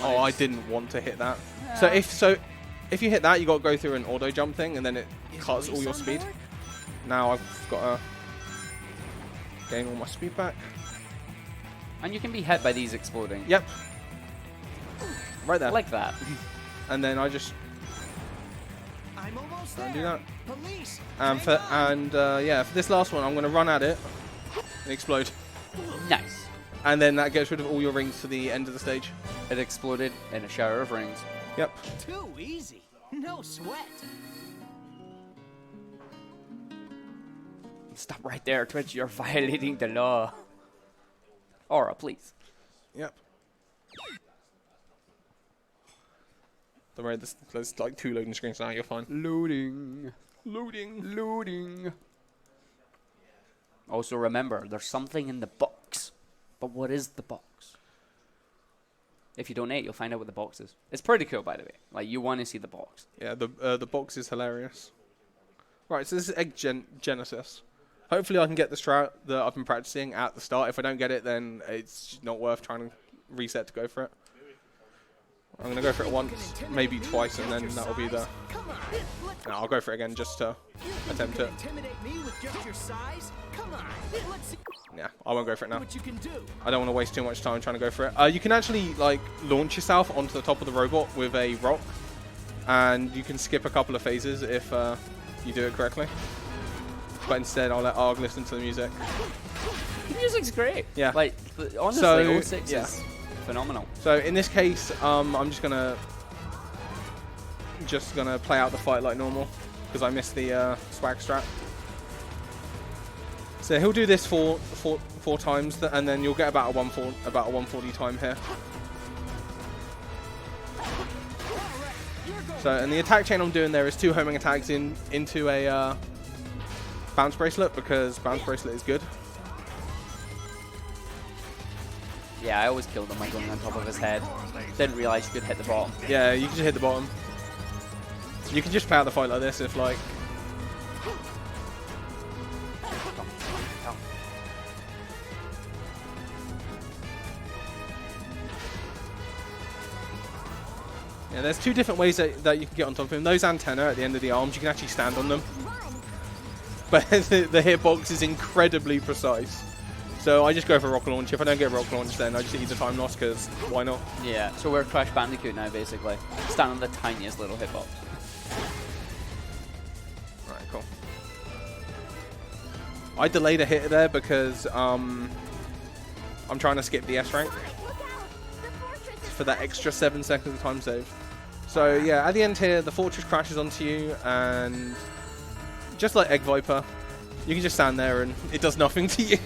Oh, I didn't want to hit that. Yeah. So if you hit that, you got to go through an auto jump thing, and then it cuts all your speed. Now I've got to gain all my speed back. And you can be hit by these exploding. Yep. Right there. Like that. And then I just I'm almost there. do that. Police. Yeah, for this last one, I'm going to run at it and explode. Nice. And then that gets rid of all your rings to the end of the stage. It exploded in a shower of rings. Yep. Too easy. No sweat. Stop right there, Twitch. You're violating the law. Aura, please. Yep. Don't worry, there's like 2 loading screens now. You're fine. Loading. Loading. Loading. Also remember, there's something in the box. But what is the box? If you donate, you'll find out what the box is. It's pretty cool, by the way. Like, you want to see the box. Yeah, the box is hilarious. Right, so this is Egg Genesis. Hopefully I can get the strat that I've been practicing at the start. If I don't get it, then it's not worth trying to reset to go for it. I'm going to go for it once, maybe twice, and then that'll be the... No, I'll go for it again just to attempt it. Yeah, I won't go for it now. I don't want to waste too much time trying to go for it. You can actually like launch yourself onto the top of the robot with a rock, and you can skip a couple of phases if you do it correctly. But instead, I'll let Arg listen to the music. The music's great. Yeah. Like, honestly, so, 06 yeah. is phenomenal. So in this case, I'm just gonna play out the fight like normal because I missed the swag strat. So he'll do this four times, and then you'll get about a 140 time here. So, and the attack chain I'm doing there is 2 homing attacks into a bounce bracelet because bounce bracelet is good. Yeah, I always killed him by going on top of his head. Didn't realize you could hit the bottom. Yeah, you can just hit the bottom. You can just play out the fight like this if like... Yeah, there's 2 different ways that you can get on top of him. Those antennae at the end of the arms, you can actually stand on them. But the hitbox is incredibly precise. So I just go for rocket launch. If I don't get rocket launch, then I just eat the time loss because why not? Yeah, so we're Crash Bandicoot now, basically. Stand on the tiniest little hitbox. Alright, cool. I delayed a hit there because I'm trying to skip the S rank for that extra 7 seconds of time save. So yeah, at the end here, the fortress crashes onto you, and just like Egg Viper, you can just stand there and it does nothing to you.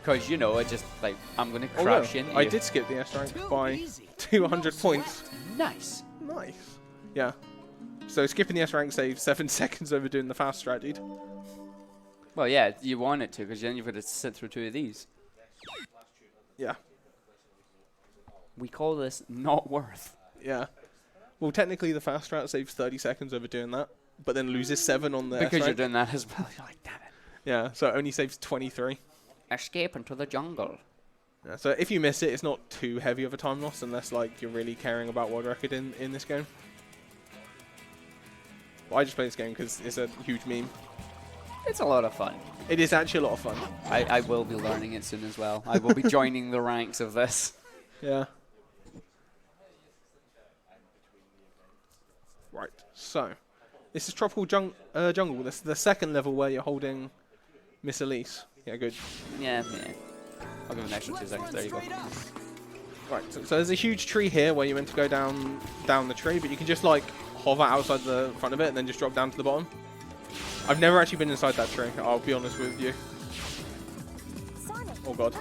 Because, you know, it just, like, I'm going to crash into you. I did skip the S rank by 200 points. Nice. Nice. Yeah. So skipping the S rank saves 7 seconds over doing the fast strat, dude. Well, yeah, you want it to, because then you've got to sit through 2 of these. Yeah. We call this not worth. Yeah. Well, technically the fast route saves 30 seconds over doing that, but then loses 7 on the S Because you're rank. doing that as well. You're like, damn it. Yeah, so it only saves 23. Escape into the jungle. Yeah, so if you miss it, it's not too heavy of a time loss unless like you're really caring about world record in this game. Well, I just play this game because it's a huge meme. It's a lot of fun. It is actually a lot of fun. I will be learning it soon as well. I will be joining the ranks of this. Yeah. Right, so this is Tropical Jungle. This is the second level where you're holding Miss Elise. Yeah, good. Yeah. I'll give it an extra 2 seconds. There you go. Right, so there's a huge tree here where you're meant to go down the tree, but you can just like hover outside the front of it and then just drop down to the bottom. I've never actually been inside that tree, I'll be honest with you. Oh god.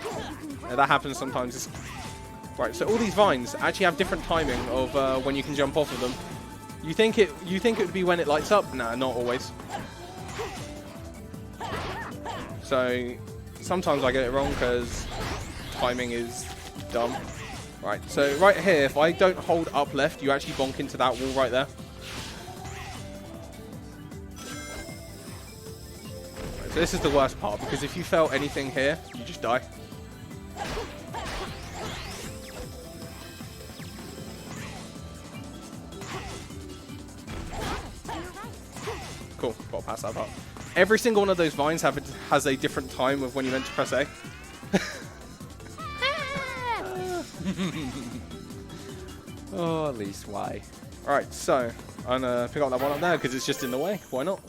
Yeah, that happens sometimes. Right, so all these vines actually have different timing of when you can jump off of them. You think it would be when it lights up? Nah, not always. So sometimes I get it wrong because timing is dumb. Right, so right here, if I don't hold up left, you actually bonk into that wall right there. Right, so this is the worst part because if you fail anything here, you just die. Cool, got past that part. Every single one of those vines has a different time of when you're meant to press A. Oh, at least why? Alright, so I'm gonna pick up that one up there because it's just in the way. Why not?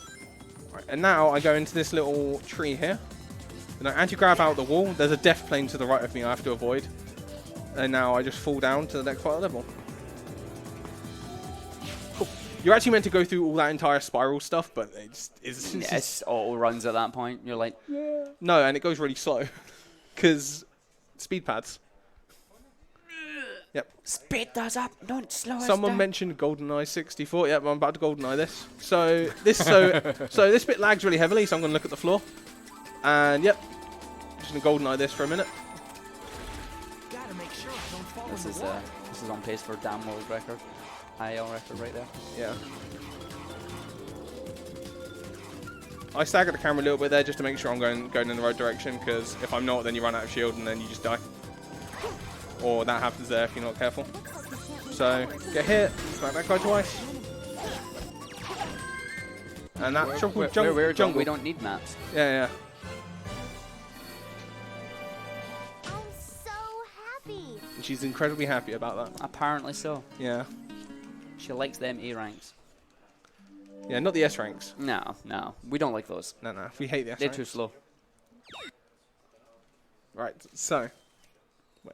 Right, and now I go into this little tree here. And I anti-grab out the wall. There's a death plane to the right of me I have to avoid. And now I just fall down to the next part of the level. Cool. You're actually meant to go through all that entire spiral stuff, but It auto runs at that point. You're like, yeah. No, and it goes really slow. Because speed pads. Yep. speed those up, don't slow us Someone down. mentioned GoldenEye 64. Yep, I'm about to GoldenEye this. So this bit lags really heavily, so I'm going to look at the floor. And yep, just going to GoldenEye this for a minute. Gotta make sure I don't fall This in the water. is on pace for damn world record. IL record right there. Yeah. I staggered the camera a little bit there just to make sure I'm going in the right direction, because if I'm not, then you run out of shield and then you just die. Or that happens there if you're not careful. So, get hit, smack that guy twice. And that tropical jungle. We don't need maps. Yeah. I'm so happy. And she's incredibly happy about that. Apparently so. Yeah. She likes them A ranks. Yeah, not the S ranks. No, we don't like those. No, we hate the S They're ranks. too slow. Right, so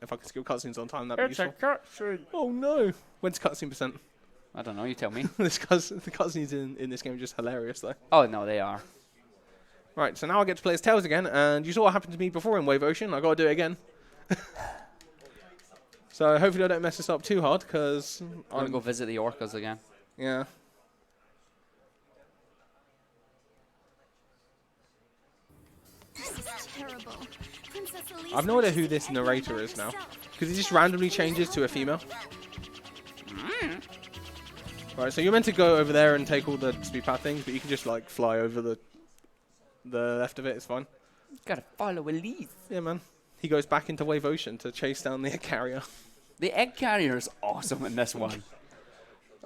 if I could skip cutscenes on time, that'd be useful. cutscene. Oh no! When's cutscene percent? I don't know. You tell me. The cutscenes in this game are just hilarious, though. Oh no, they are. Right, so now I get to play as Tails again, and you saw what happened to me before in Wave Ocean. I got to do it again. So hopefully I don't mess this up too hard, because I'm gonna go visit the orcas again. Yeah. This is terrible. Princess Elise I've no idea who wants to this see narrator everyone is by now, herself. because he just randomly changes to a female. Right, so you're meant to go over there and take all the speed path things, but you can just like fly over the left of it. It's fine. Gotta follow Elise. Yeah, man. He goes back into Wave Ocean to chase down the egg carrier. The egg carrier is awesome in this one.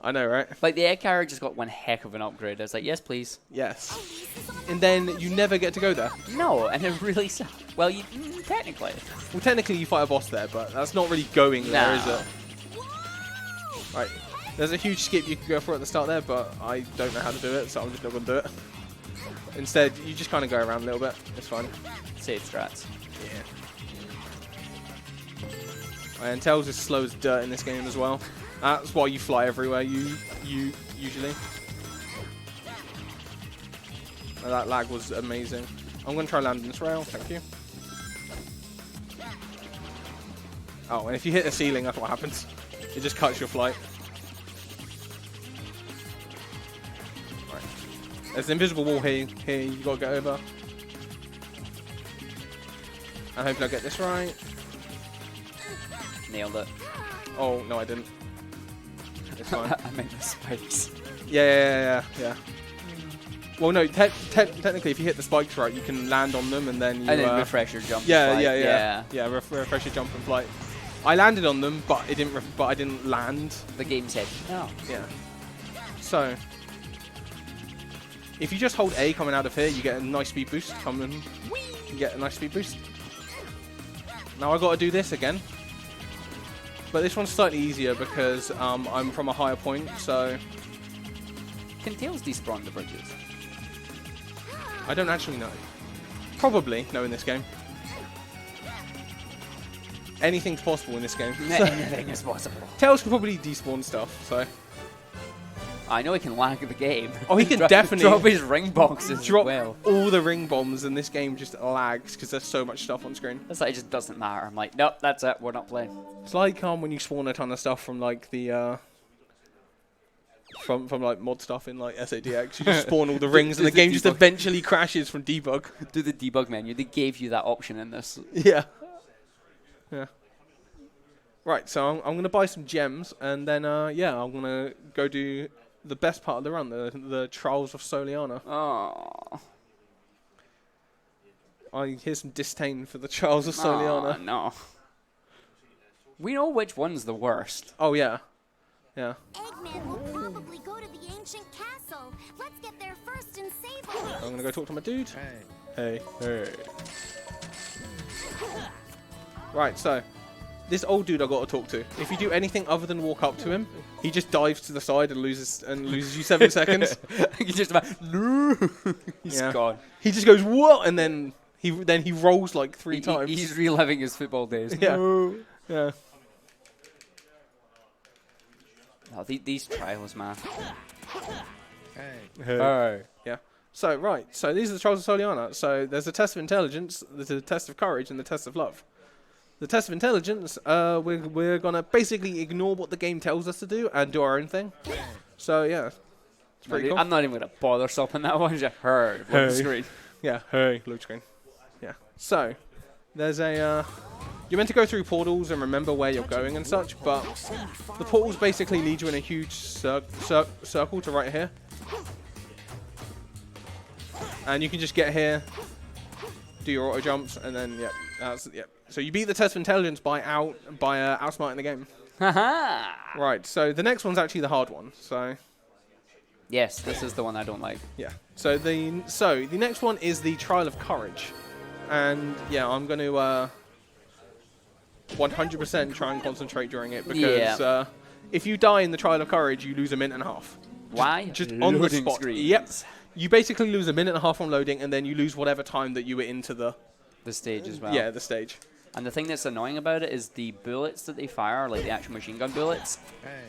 I know, right? Like the egg carrier just got one heck of an upgrade. It's like, yes, please. Yes. Elise is on And then you never get to go there. No, and it really sucks. Well, technically. Well, technically you fight a boss there, but that's not really going there, is No. it? Right. There's a huge skip you can go for at the start there, but I don't know how to do it, so I'm just not going to do it. Instead, you just kind of go around a little bit. It's fine. Safe strats. Yeah. And Tails is slow as dirt in this game as well. That's why you fly everywhere. You usually. Oh, that lag was amazing. I'm going to try landing this rail. Thank you. Oh, and if you hit the ceiling, that's what happens. It just cuts your flight. Right. There's an invisible wall here. You got to get over. And hopefully I get this right. Nailed it. Oh, no, I didn't. It's fine. I meant the spikes. Yeah. Well, no, technically, if you hit the spikes right, you can land on them and then you... And then refresh your jump. Yeah, refresh your jump and flight. I landed on them, but I didn't land. The game said no. Yeah. So, if you just hold A coming out of here, you get a nice speed boost. You get a nice speed boost. Now I've got to do this again. But this one's slightly easier because I'm from a higher point, so... Can Tails despawn the bridges? I don't actually know. Probably no in this game. Anything's possible in this game. Anything is possible. Tails can probably despawn stuff, so... I know he can lag the game. Oh, he can definitely... Drop his ring boxes Drop as well. all the ring bombs, and this game just lags because there's so much stuff on screen. It's like, it just doesn't matter. I'm like, nope, that's it. We're not playing. It's like when you spawn a ton of stuff from like the... From like mod stuff in like SADX, you just spawn all the rings and the game just eventually crashes from debug. Do the debug menu. They gave you that option in this. Yeah. Right, so I'm going to buy some gems, and then, I'm going to go do the best part of the run, the Trials of Soliana. Oh. I hear some disdain for the Trials of Soliana. Oh, no. We know which one's the worst. Oh, yeah. Yeah. Eggman will probably go to the ancient castle. Let's get there first and save him. I'm going to go talk to my dude. Hey. Right, so... This old dude I got to talk to. If you do anything other than walk up to him, he just dives to the side and loses you 7 seconds. He's just about no. He's gone. He just goes what, and then he rolls like 3 times. He's reliving his football days. Yeah. No. Yeah. Oh, these trials, man. Hey. Yeah. So these are the Trials of Soliana. So there's a test of intelligence, there's a test of courage, and the test of love. The test of intelligence, we're gonna basically ignore what the game tells us to do and do our own thing. So yeah, it's pretty cool. I'm not even gonna bother stopping that one. Just heard on the screen. Yeah, load screen. Yeah. So there's a you're meant to go through portals and remember where you're going and such, but the portals basically lead you in a huge circle to right here, and you can just get here, do your auto jumps, and then So you beat the test of intelligence by outsmarting the game. Haha. Right. So the next one's actually the hard one. So yes, this is the one I don't like. yeah. So the next one is the Trial of Courage, and yeah, I'm going to 100% try and concentrate during it because if you die in the Trial of Courage, you lose 1.5 minutes. Why? Just on the spot. Screens. Yep. You basically lose 1.5 minutes on loading, and then you lose whatever time that you were into the stage as well. Yeah, the stage. And the thing that's annoying about it is the bullets that they fire, like the actual machine gun bullets,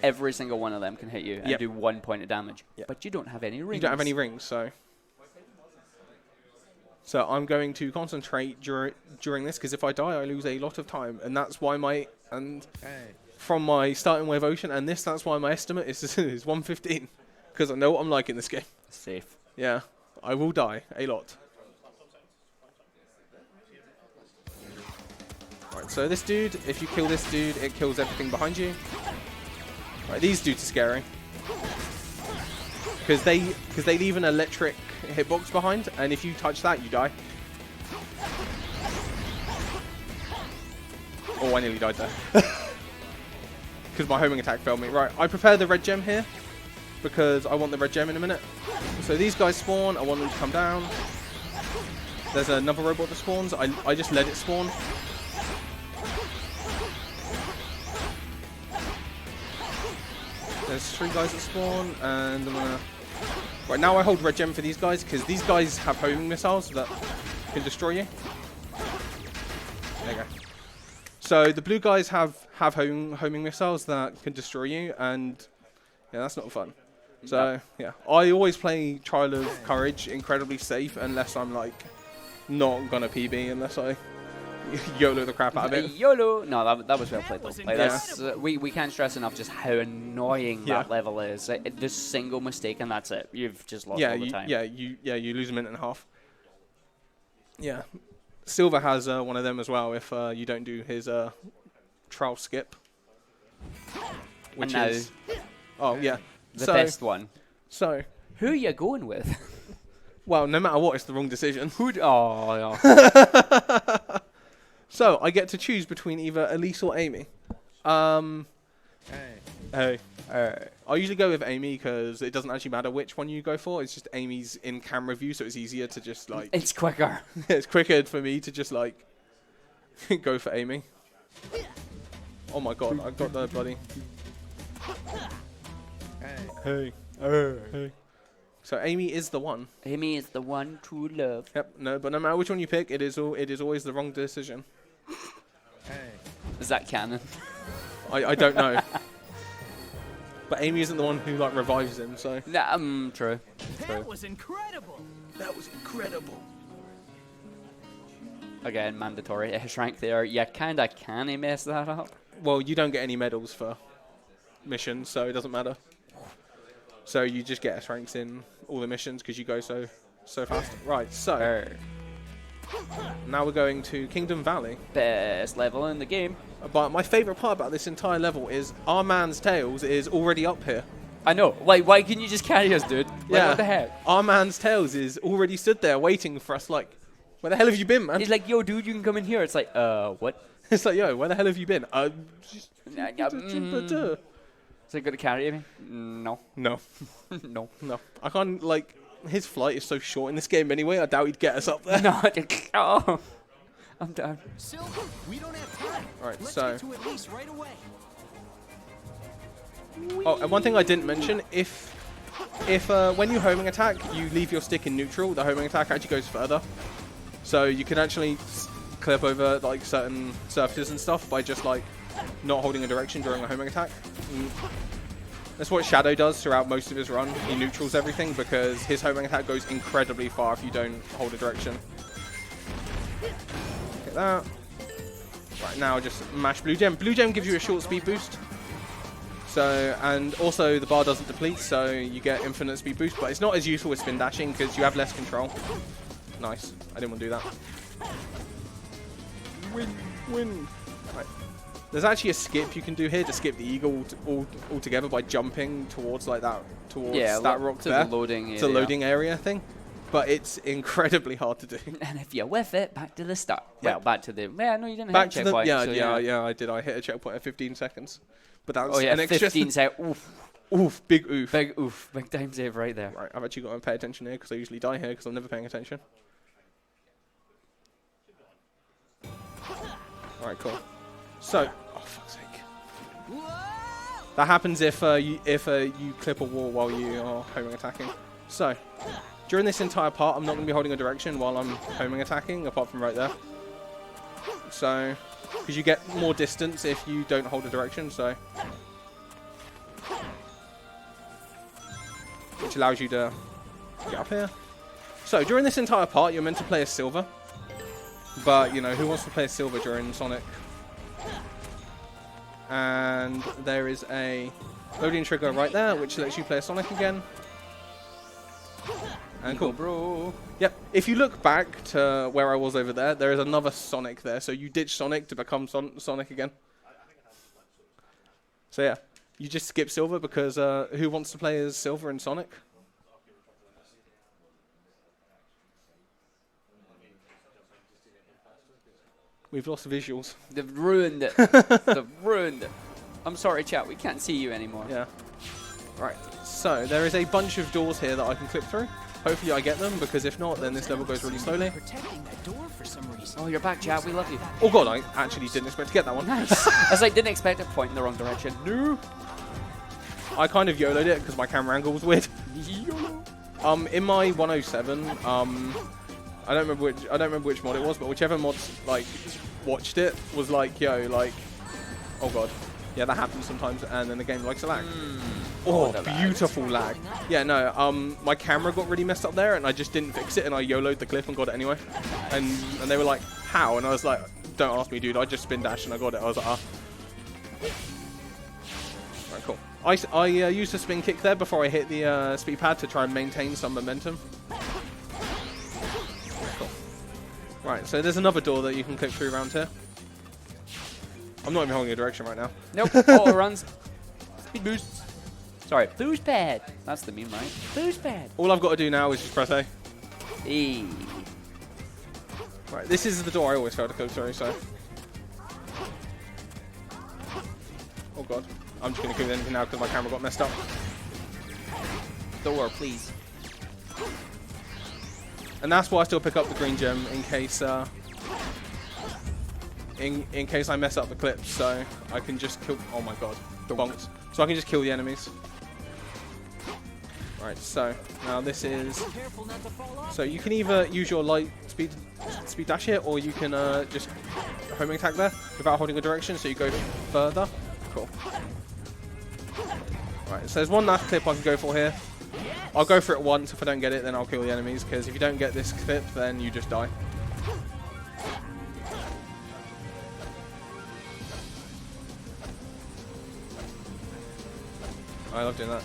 every single one of them can hit you and do 1 point of damage. Yep. But you don't have any rings. You don't have any rings, so I'm going to concentrate during this, because if I die, I lose a lot of time, and that's why from my starting wave ocean and this, that's why my estimate is 115, because I know what I'm like in this game. Safe. Yeah, I will die a lot. Right, so this dude, if you kill this dude, it kills everything behind you. Right, these dudes are scary because they leave an electric hitbox behind, and if you touch that, you die. Oh, I nearly died there because my homing attack failed me. Right, I prepare the red gem here because I want the red gem in a minute. So these guys spawn. I want them to come down. There's another robot that spawns. I just let it spawn. There's 3 guys that spawn, and I'm gonna... Right, now I hold red gem for these guys, because these guys have homing missiles that can destroy you. There you go. So the blue guys have homing missiles that can destroy you, and yeah, that's not fun. So yeah, I always play Trial of Courage incredibly safe, unless I'm like not gonna PB, unless I YOLO the crap out of it. YOLO! No, that was well played though. Like, that's, we can't stress enough just how annoying that level is. Like, just single mistake and that's it. You've just lost all the time. You lose 1.5 minutes. Yeah. Silver has one of them as well if you don't do his trial skip. Which now, is... Oh, yeah. the best one. So... Who are you going with? Well, no matter what, it's the wrong decision. Oh, yeah. So, I get to choose between either Elise or Amy. Hey. I usually go with Amy because it doesn't actually matter which one you go for. It's just Amy's in camera view, so it's easier to just like... It's quicker. It's quicker for me to just like go for Amy. Oh my god, I got the bloody... Hey. So Amy is the one. Amy is the one true love. Yep, no, but no matter which one you pick, it is always the wrong decision. Is that canon? I don't know. But Amy isn't the one who like revives him, so... Nah, true. That was incredible. That was incredible. Again, mandatory S rank there. You kinda can mess that up. Well, you don't get any medals for missions, so it doesn't matter. So you just get S ranks in all the missions because you go so fast. Right, so now we're going to Kingdom Valley. Best level in the game. But my favourite part about this entire level is our man's Tails is already up here. I know. Like, why couldn't you just carry us, dude? Like, what the heck? Our man's Tails is already stood there waiting for us. Like, where the hell have you been, man? He's like, yo, dude, you can come in here. It's like, what? It's like, yo, where the hell have you been? Is it going to carry me? No. No. No. No. I can't, like, his flight is so short in this game anyway, I doubt he'd get us up there. No. Oh. I'm down. Silver, we don't have time. Alright, Let's so... get to Elise right away. Oh, and one thing I didn't mention, if when you homing attack, you leave your stick in neutral, the homing attack actually goes further. So you can actually clip over, like, certain surfaces and stuff by just, like, not holding a direction during a homing attack. That's what Shadow does throughout most of his run. He neutrals everything because his homing attack goes incredibly far if you don't hold a direction. Get that. Right, now just mash Blue Gem. Blue Gem gives you a short speed boost. So, and also the bar doesn't deplete, so you get infinite speed boost, but it's not as useful as spin dashing because you have less control. Nice. I didn't want to do that. Win. Right. There's actually a skip you can do here to skip the eagle altogether by jumping towards like that, that rock there. The loading area. It's a loading area thing. But it's incredibly hard to do. And if you whiff it, back to the start. Yep. Well, back to the... Yeah, no, you didn't Back hit to a checkpoint. the... So Yeah, I did. I hit a checkpoint at 15 seconds. But that was an extra... 15 seconds. Oof. Oof, big oof. Big oof. Big time save right there. Right, I've actually got to pay attention here because I usually die here because I'm never paying attention. Alright, cool. So... Oh, fuck's sake. That happens if you clip a wall while you are homing attacking. So... During this entire part, I'm not going to be holding a direction while I'm homing attacking, apart from right there. So, because you get more distance if you don't hold a direction, so. Which allows you to get up here. So, during this entire part, you're meant to play as Silver. But, you know, who wants to play as Silver during Sonic? And there is a loading trigger right there, which lets you play as Sonic again. And cool, bro. Yep. If you look back to where I was over there, there is another Sonic there. So you ditch Sonic to become Sonic again. So yeah, you just skip Silver because who wants to play as Silver and Sonic? We've lost visuals. They've ruined it. They've ruined it. I'm sorry, chat. We can't see you anymore. Yeah. Right. So there is a bunch of doors here that I can clip through. Hopefully I get them, because if not, then this level goes really slowly. Protecting that door for some reason. Oh, you're back, chat. We love you. Oh god, I actually didn't expect to get that one. Nice. I was like, didn't expect it to point in the wrong direction. No. I kind of YOLO'd it because my camera angle was weird. In my 107, I don't remember which mod it was, but whichever mod like watched it was like, yo, like, oh god, yeah, that happens sometimes, and then the game likes to lag. Oh, beautiful lag. Yeah, no, my camera got really messed up there, and I just didn't fix it, and I YOLO'd the cliff and got it anyway. And they were like, how? And I was like, don't ask me, dude. I just spin dashed and I got it. I was like, ah. Right, cool. I used a spin kick there before I hit the speed pad to try and maintain some momentum. Cool. Right, so there's another door that you can click through around here. I'm not even holding a direction right now. Nope. Auto runs. Speed boosts. Sorry. Boost pad. That's the meme, right? Boost pad. All I've got to do now is just press A. E. Right, this is the door I always fail to go through, so. Oh god. I'm just going to kill anything now because my camera got messed up. Door, please. And that's why I still pick up the green gem in case in case I mess up the clip, so I can just kill. Oh my god, bonks! So I can just kill the enemies. Right. So now this is. So you can either use your light speed dash here, or you can just homing attack there without holding a direction. So you go further. Cool. Right. So there's one last clip I can go for here. I'll go for it once. If I don't get it, then I'll kill the enemies, because if you don't get this clip, then you just die. I love doing that.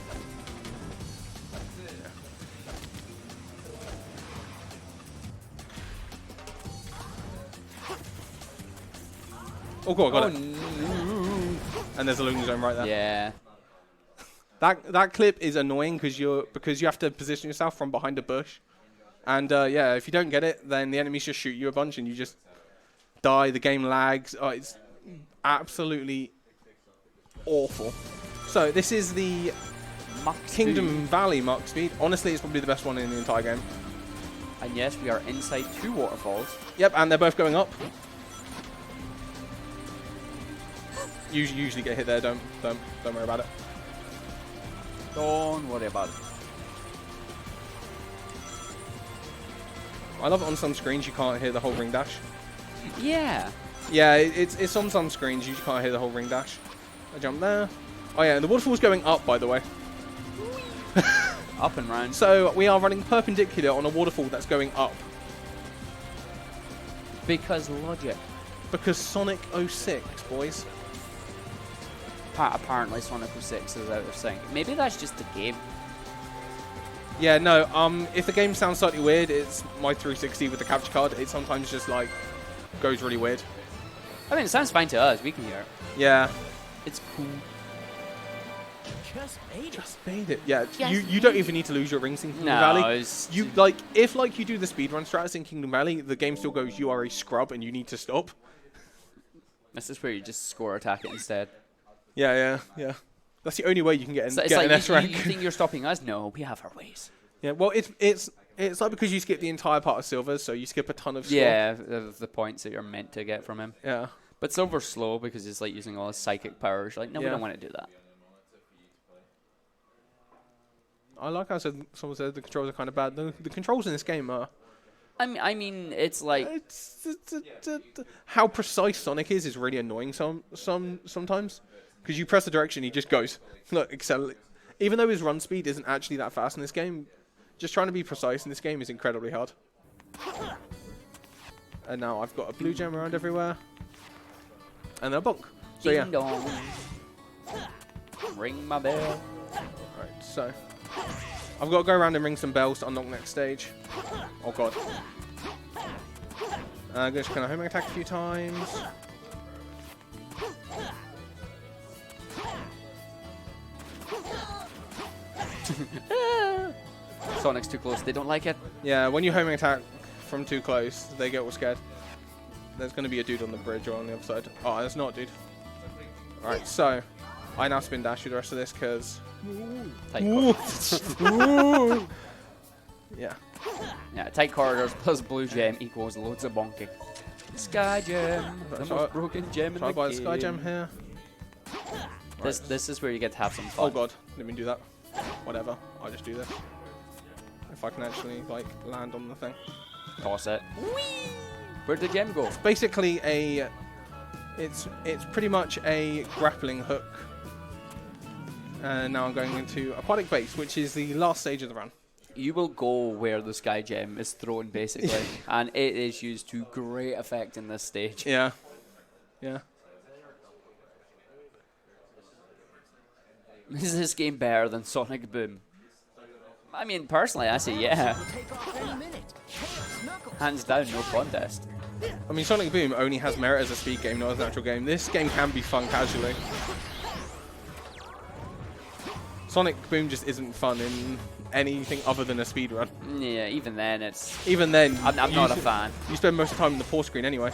Oh god, I got it. No. And there's a loading zone right there. Yeah. That clip is annoying because you have to position yourself from behind a bush, and yeah, if you don't get it, then the enemies just shoot you a bunch and you just die. The game lags. Oh, it's absolutely awful. So this is the Kingdom Valley Mach Speed. Honestly, it's probably the best one in the entire game. And yes, we are inside 2 waterfalls. Yep, and they're both going up. You usually get hit there. Don't worry about it. Don't worry about it. I love it on some screens you can't hear the whole ring dash. Yeah. Yeah, it's on some screens you can't hear the whole ring dash. I jump there. Oh yeah, and the waterfall's going up, by the way. Up and round. So we are running perpendicular on a waterfall that's going up. Because logic. Because Sonic 06, boys. Apparently Sonic 06 is out of sync. Maybe that's just the game. Yeah, no, if the game sounds slightly weird, it's my 360 with the capture card. It sometimes just, like, goes really weird. I mean, it sounds fine to us. We can hear it. Yeah. It's cool. Just Made it. Yeah, Just you don't even need to lose your rings in Kingdom Valley. You, like, if, like, you do the speedrun strats in Kingdom Valley, the game still goes, you are a scrub and you need to stop. This is where you just score attack it instead. Yeah. That's the only way you can get, It's get like an S rank. You think you're stopping us? No, we have our ways. Yeah, well, it's like because you skip the entire part of Silver's, so you skip a ton of score. Yeah, the points that you're meant to get from him. Yeah. But Silver's slow because it's like using all his psychic powers. Like, no, we Yeah. don't want to do that. I like how someone said the controls are kind of bad. The controls in this game are... I mean, it's like... how precise Sonic is really annoying sometimes. Because you press the direction, he just goes. Look, accelerate. Even though his run speed isn't actually that fast in this game, just trying to be precise in this game is incredibly hard. And now I've got a blue gem around everywhere. And then a bonk. So Ding yeah. dong. Ring my bell. Right, so... I've got to go around and ring some bells to unlock next stage. Oh god. Just kind of homing attack a few times. Sonic's too close. They don't like it. Yeah, when you homing attack from too close, they get all scared. There's going to be a dude on the bridge or on the other side. Oh, there's not a dude. Alright, so I now spin dash through the rest of this because... Yeah. Yeah, tight corridors plus blue gem equals loads of bonking. Sky gem. The most broken gem in Try the to buy the game. sky gem here. This is where you get to have some fun. Oh god, let me do that. Whatever, I'll just do this. If I can actually like land on the thing. Toss it. Whee! Where'd the gem go? Basically it's pretty much a grappling hook. And now I'm going into Aquatic Base, which is the last stage of the run. You will go where the sky gem is thrown, basically, and it is used to great effect in this stage. Yeah. Is this game better than Sonic Boom? I mean, personally, I say yeah. Take off any minute. Chaos Knuckles. Hands down, no contest. I mean, Sonic Boom only has merit as a speed game, not as an actual game. This game can be fun casually. Sonic Boom just isn't fun in anything other than a speed run. Yeah, even then it's... Even then, I'm not a fan. You spend most of the time in the pause screen anyway.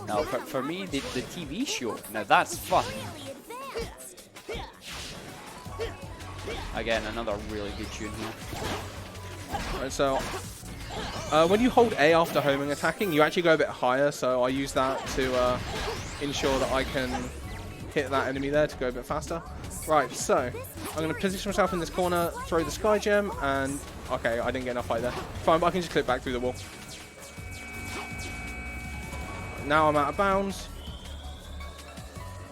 No, for me, the TV show, now that's fun. Again, another really good tune here. Right, so when you hold A after homing attacking, you actually go a bit higher, so I use that to ensure that I can hit that enemy there to go a bit faster. Right, so I'm going to position myself in this corner, throw the Sky Gem, and okay, I didn't get enough height there. Fine, but I can just clip back through the wall. Now I'm out of bounds.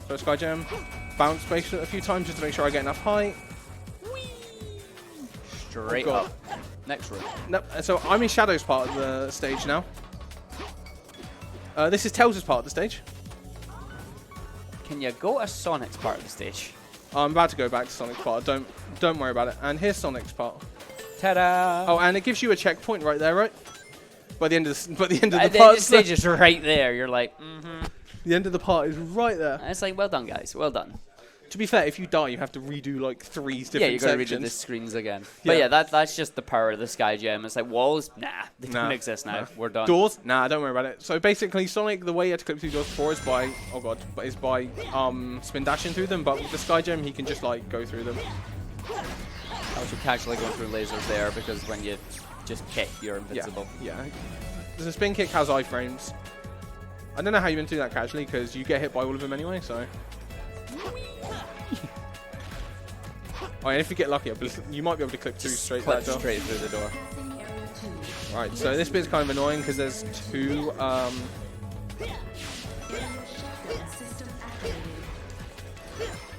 Throw Sky Gem, bounce space a few times just to make sure I get enough height. Straight up. Next room. Nope. So I'm in Shadow's part of the stage now. This is Tails' part of the stage. Can you go to Sonic's part of the stage? I'm about to go back to Sonic's part. Don't worry about it. And here's Sonic's part. Ta-da! Oh, and it gives you a checkpoint right there, right? By the end of the The part. stage is right there. You're like, The end of the part is right there. And it's like, well done, guys. Well done. To be fair, if you die, you have to redo like 3 different Yeah, you got to redo sections. the screens again. Yeah. But yeah, that's just the power of the Sky Gem. It's like walls, nah, they don't exist now. Nah. We're done. Doors? Nah, don't worry about it. So basically, Sonic, the way he had to clip through doors before is by, oh god, is by spin dashing through them. But with the Sky Gem, he can just like go through them. I was casually going through lasers there because when you just kick, you're invincible. Yeah. The spin kick has iframes. I don't know how you've been doing that casually because you get hit by all of them anyway. So. Oh, and if you get lucky, you might be able to click through straight Clip that door. straight through the door. Right, so this bit's kind of annoying because there's 2.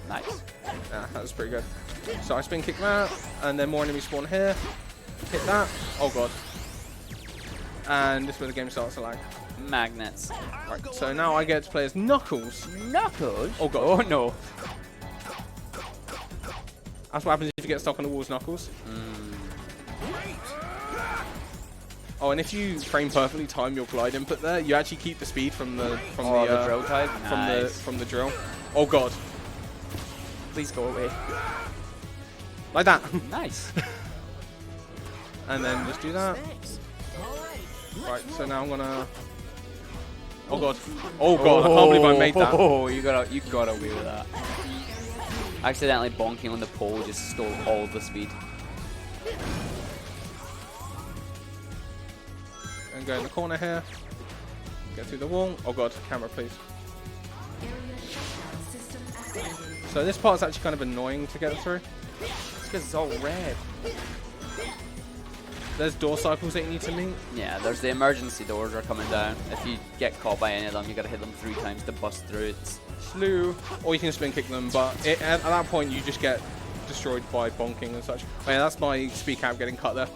Nice. That was pretty good. So I spin kick that, and then more enemies spawn here. Hit that. Oh god. And this is where the game starts to lag. Magnets. Right, so now I get to play as Knuckles. Knuckles? Oh god. Oh no. That's what happens if you get stuck on the walls, Knuckles. Oh, and if you frame perfectly time your glide input there, you actually keep the speed from the drill type. from the drill. Oh god. Please go away. Like that. Nice. And then just do that. Right, so now I'm gonna. Oh god. Oh god, I can't believe I made that. Oh, you got away with that. Accidentally bonking on the pole just stole all the speed. And go in the corner here. Get through the wall. Oh god, camera please. So this part's actually kind of annoying to get through. It's because it's all red. There's door cycles that you need to meet. Yeah, there's the emergency doors are coming down. If you get caught by any of them, you gotta hit them 3 times to bust through. It's Slew. Or you can spin kick them, but at that point you just get destroyed by bonking and such. Oh yeah, that's my speed cap getting cut there.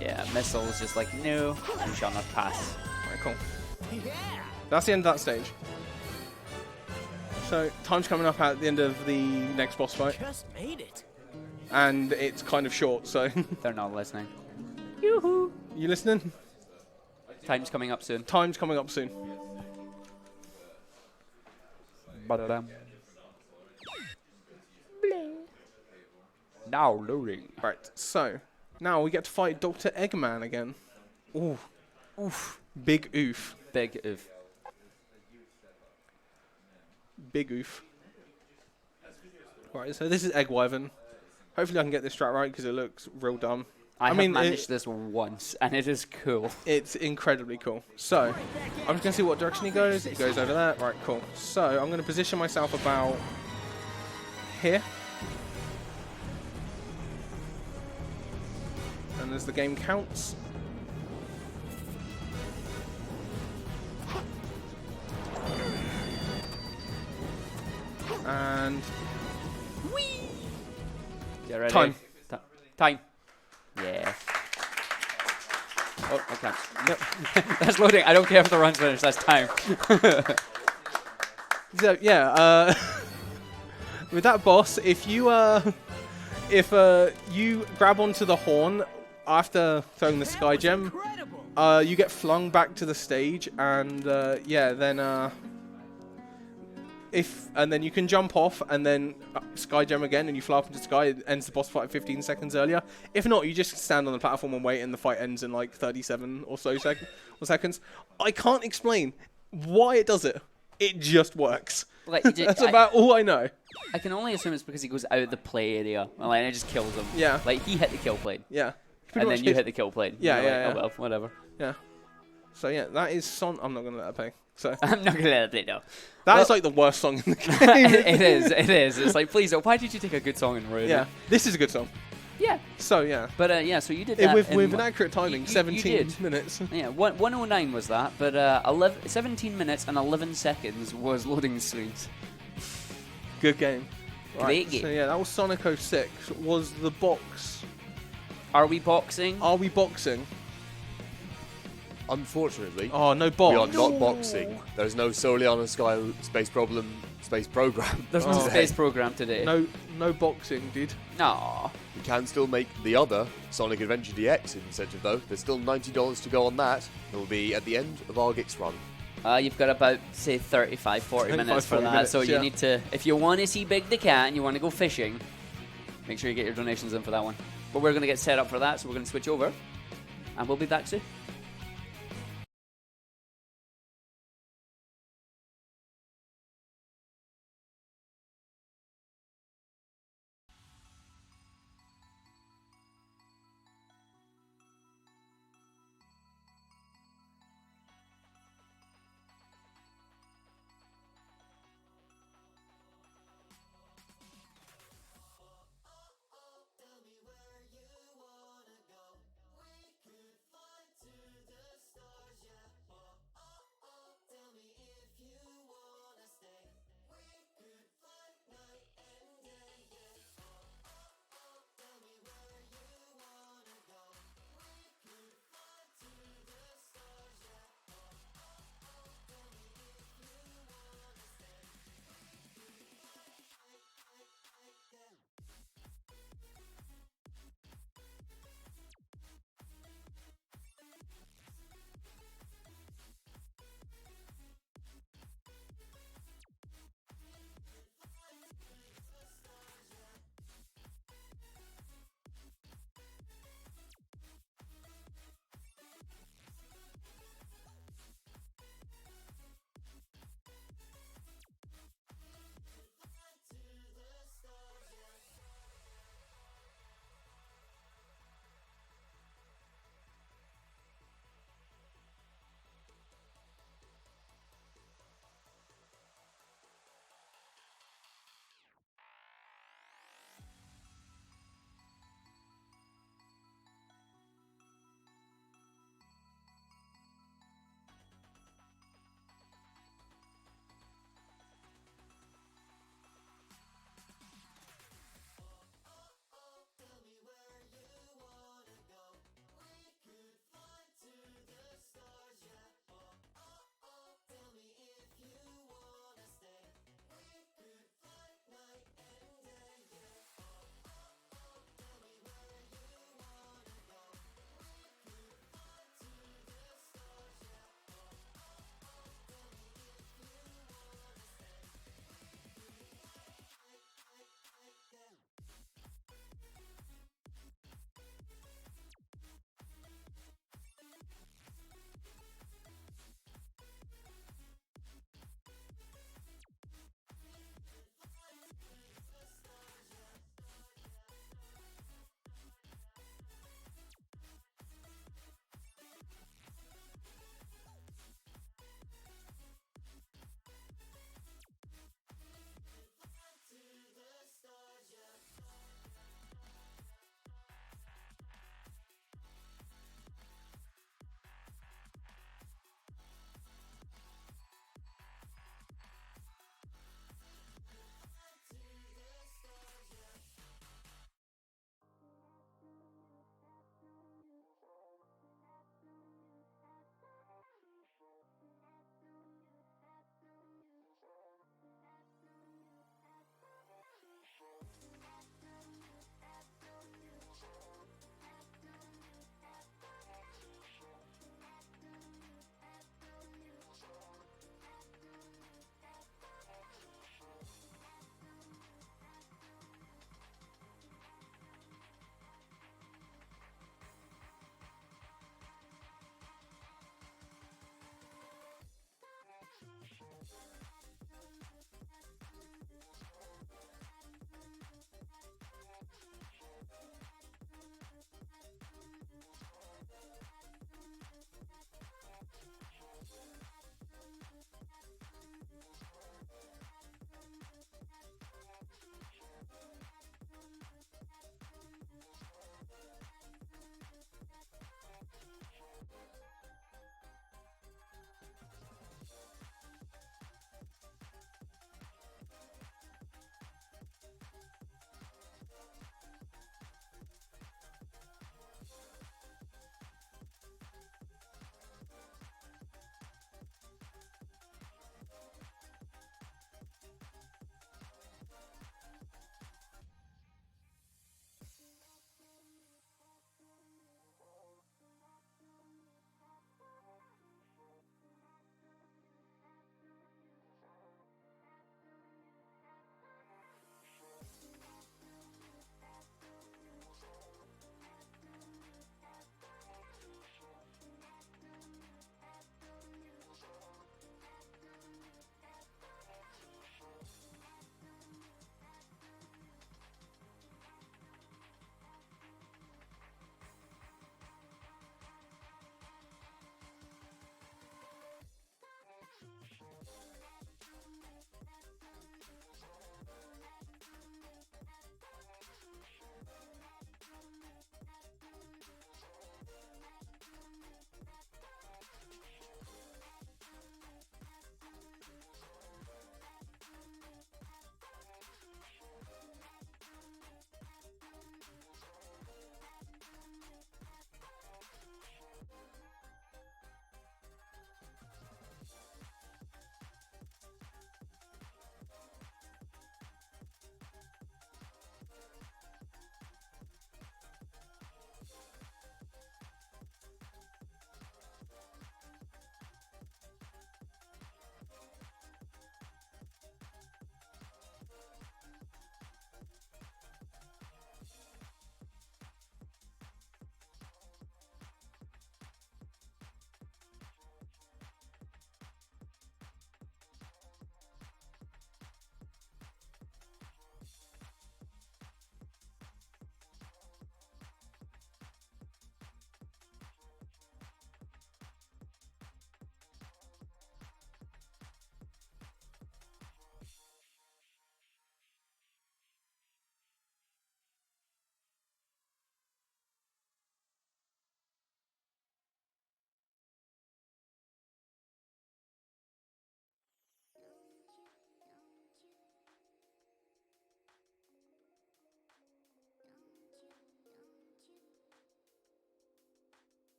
yeah, missiles just like no, you shall not pass. Right, cool. That's the end of that stage. So time's coming up at the end of the next boss fight, Just made it. and it's kind of short. So They're not listening. you listening? Time's coming up soon. Time's coming up soon. Ba-da-dum. Now loading. Right, so now we get to fight Dr. Eggman again. Ooh, oof, big oof, Big oof. big oof. Right, so this is Egg Wyvern. Hopefully I can get this strat right because it looks real dumb. I mean, have managed this once, and it is cool. It's incredibly cool. So, I'm just going to see what direction he goes. He goes over there. Right, cool. So, I'm going to position myself about here. And as the game counts. And You ready? Time. Time. Yeah. Oh, I can't. Yep. That's loading. I don't care if the run's finished. That's time. So, yeah, with that boss, if you you grab onto the horn after throwing the Sky Gem, Incredible. you get flung back to the stage, and yeah, then and then you can jump off and then Sky Gem again, and you fly up into the sky. It ends the boss fight 15 seconds earlier. If not, you just stand on the platform and wait, and the fight ends in like 37 or so seconds. I can't explain why it does it. It just works. Like, That's about all I know. I can only assume it's because he goes out of the play area, and it just kills him. Yeah. Like, he hit the kill plane, Yeah. and then you hit the kill plane. Yeah, And you're yeah, like, yeah. Oh well, whatever. Yeah. So yeah, that is Son. I'm not gonna let that play. So I'm not gonna let it play now. that is like the worst song in the game. It is. It's like, please don't. Why did you take a good song and ruin Yeah. it? This is a good song. Yeah. So yeah. But yeah, so you did that With in an accurate timing, you 17 did. minutes. Yeah, 109 was that, but 17 minutes and 11 seconds was loading screens. Good game. Great game. So yeah, that was Sonic 06. Was the box? Are we boxing? Are we boxing? Unfortunately, Oh, no we box. are not boxing. There's no Soliana Space Program. There's no Oh. space program today. No boxing, dude. Aw. You can still make the other Sonic Adventure DX incentive though. There's still $90 to go on that. It will be at the end of our Gix run. You've got about, say, 35, 40 minutes for 40 that. minutes, So you yeah. need to, if you want to see Big the Cat and you want to go fishing, make sure you get your donations in for that one. But we're going to get set up for that, so we're going to switch over. And we'll be back soon.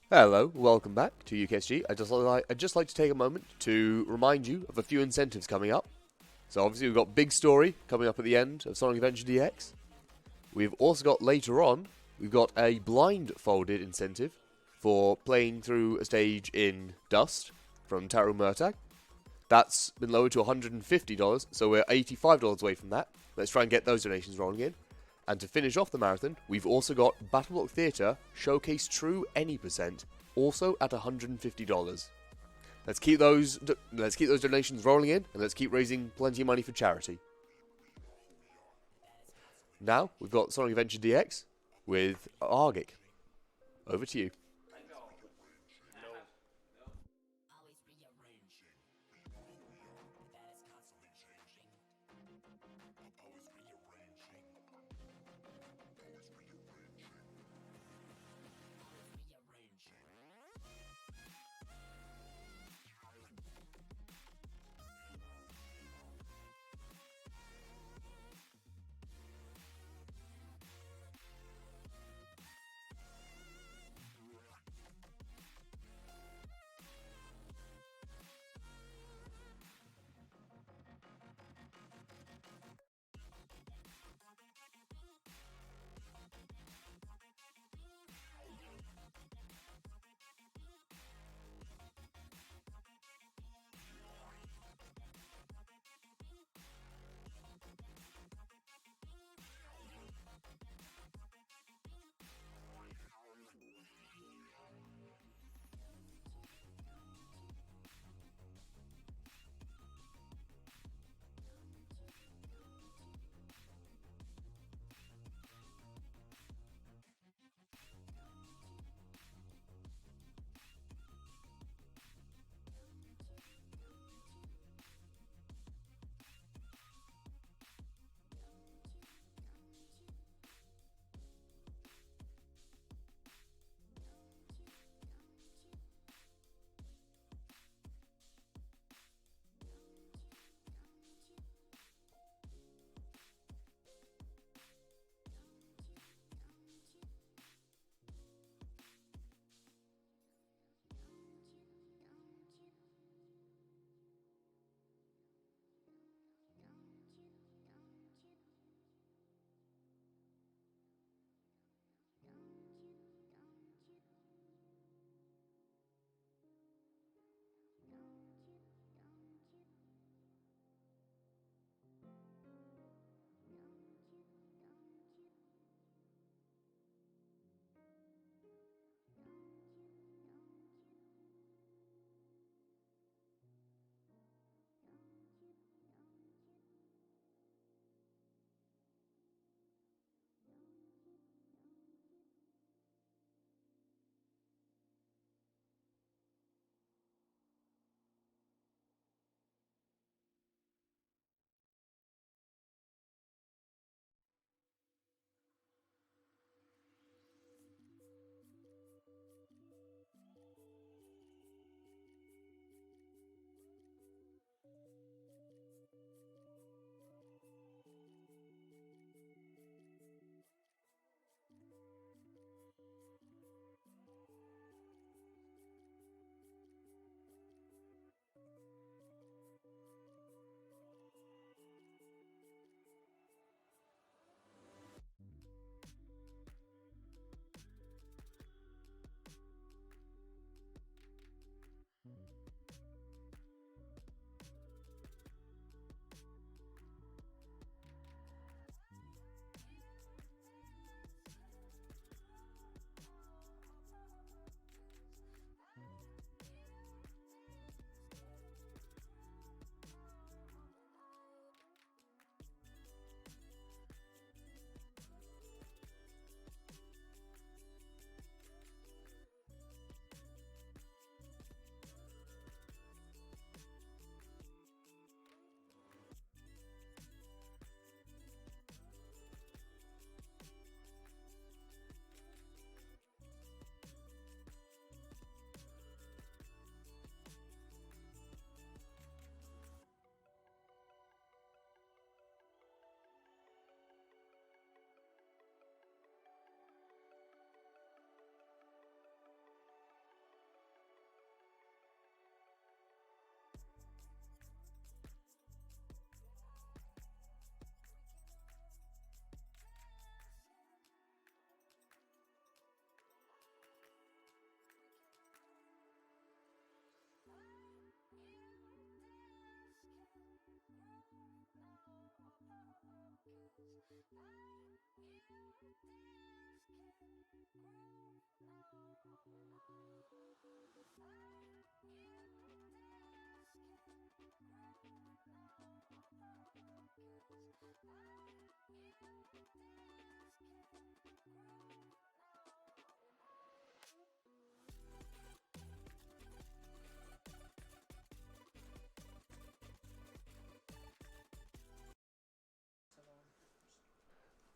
Hello, welcome back to UKSG. I'd just like to take a moment to remind you of a few incentives coming up. So obviously we've got Big Story coming up at the end of Sonic Adventure DX. We've also got later on, we've got a blindfolded incentive for playing through a stage in Dust from Taru Murtag. That's been lowered to $150, so we're $85 away from that. Let's try and get those donations rolling in. And to finish off the marathon, we've also got Battleblock Theatre Showcase True Any Percent, also at $150. Let's keep those donations rolling in, and let's keep raising plenty of money for charity. Now we've got Sonic Adventure DX with Argic. Over to you.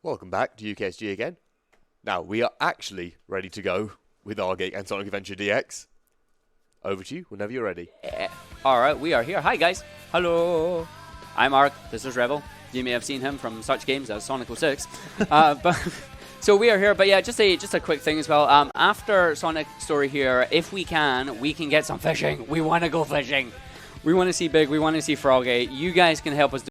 Welcome back to UKSG again. Now, we are actually ready to go with Argate and Sonic Adventure DX. Over to you whenever you're ready. Alright, we are here. Hi guys. Hello. I'm Ark. This is Rebel. You may have seen him from such games as Sonic 06. So we are here, but yeah, just a quick thing as well. After Sonic Story here, if we can get some fishing. We want to go fishing. We want to see Big. We want to see Froggy. You guys can help us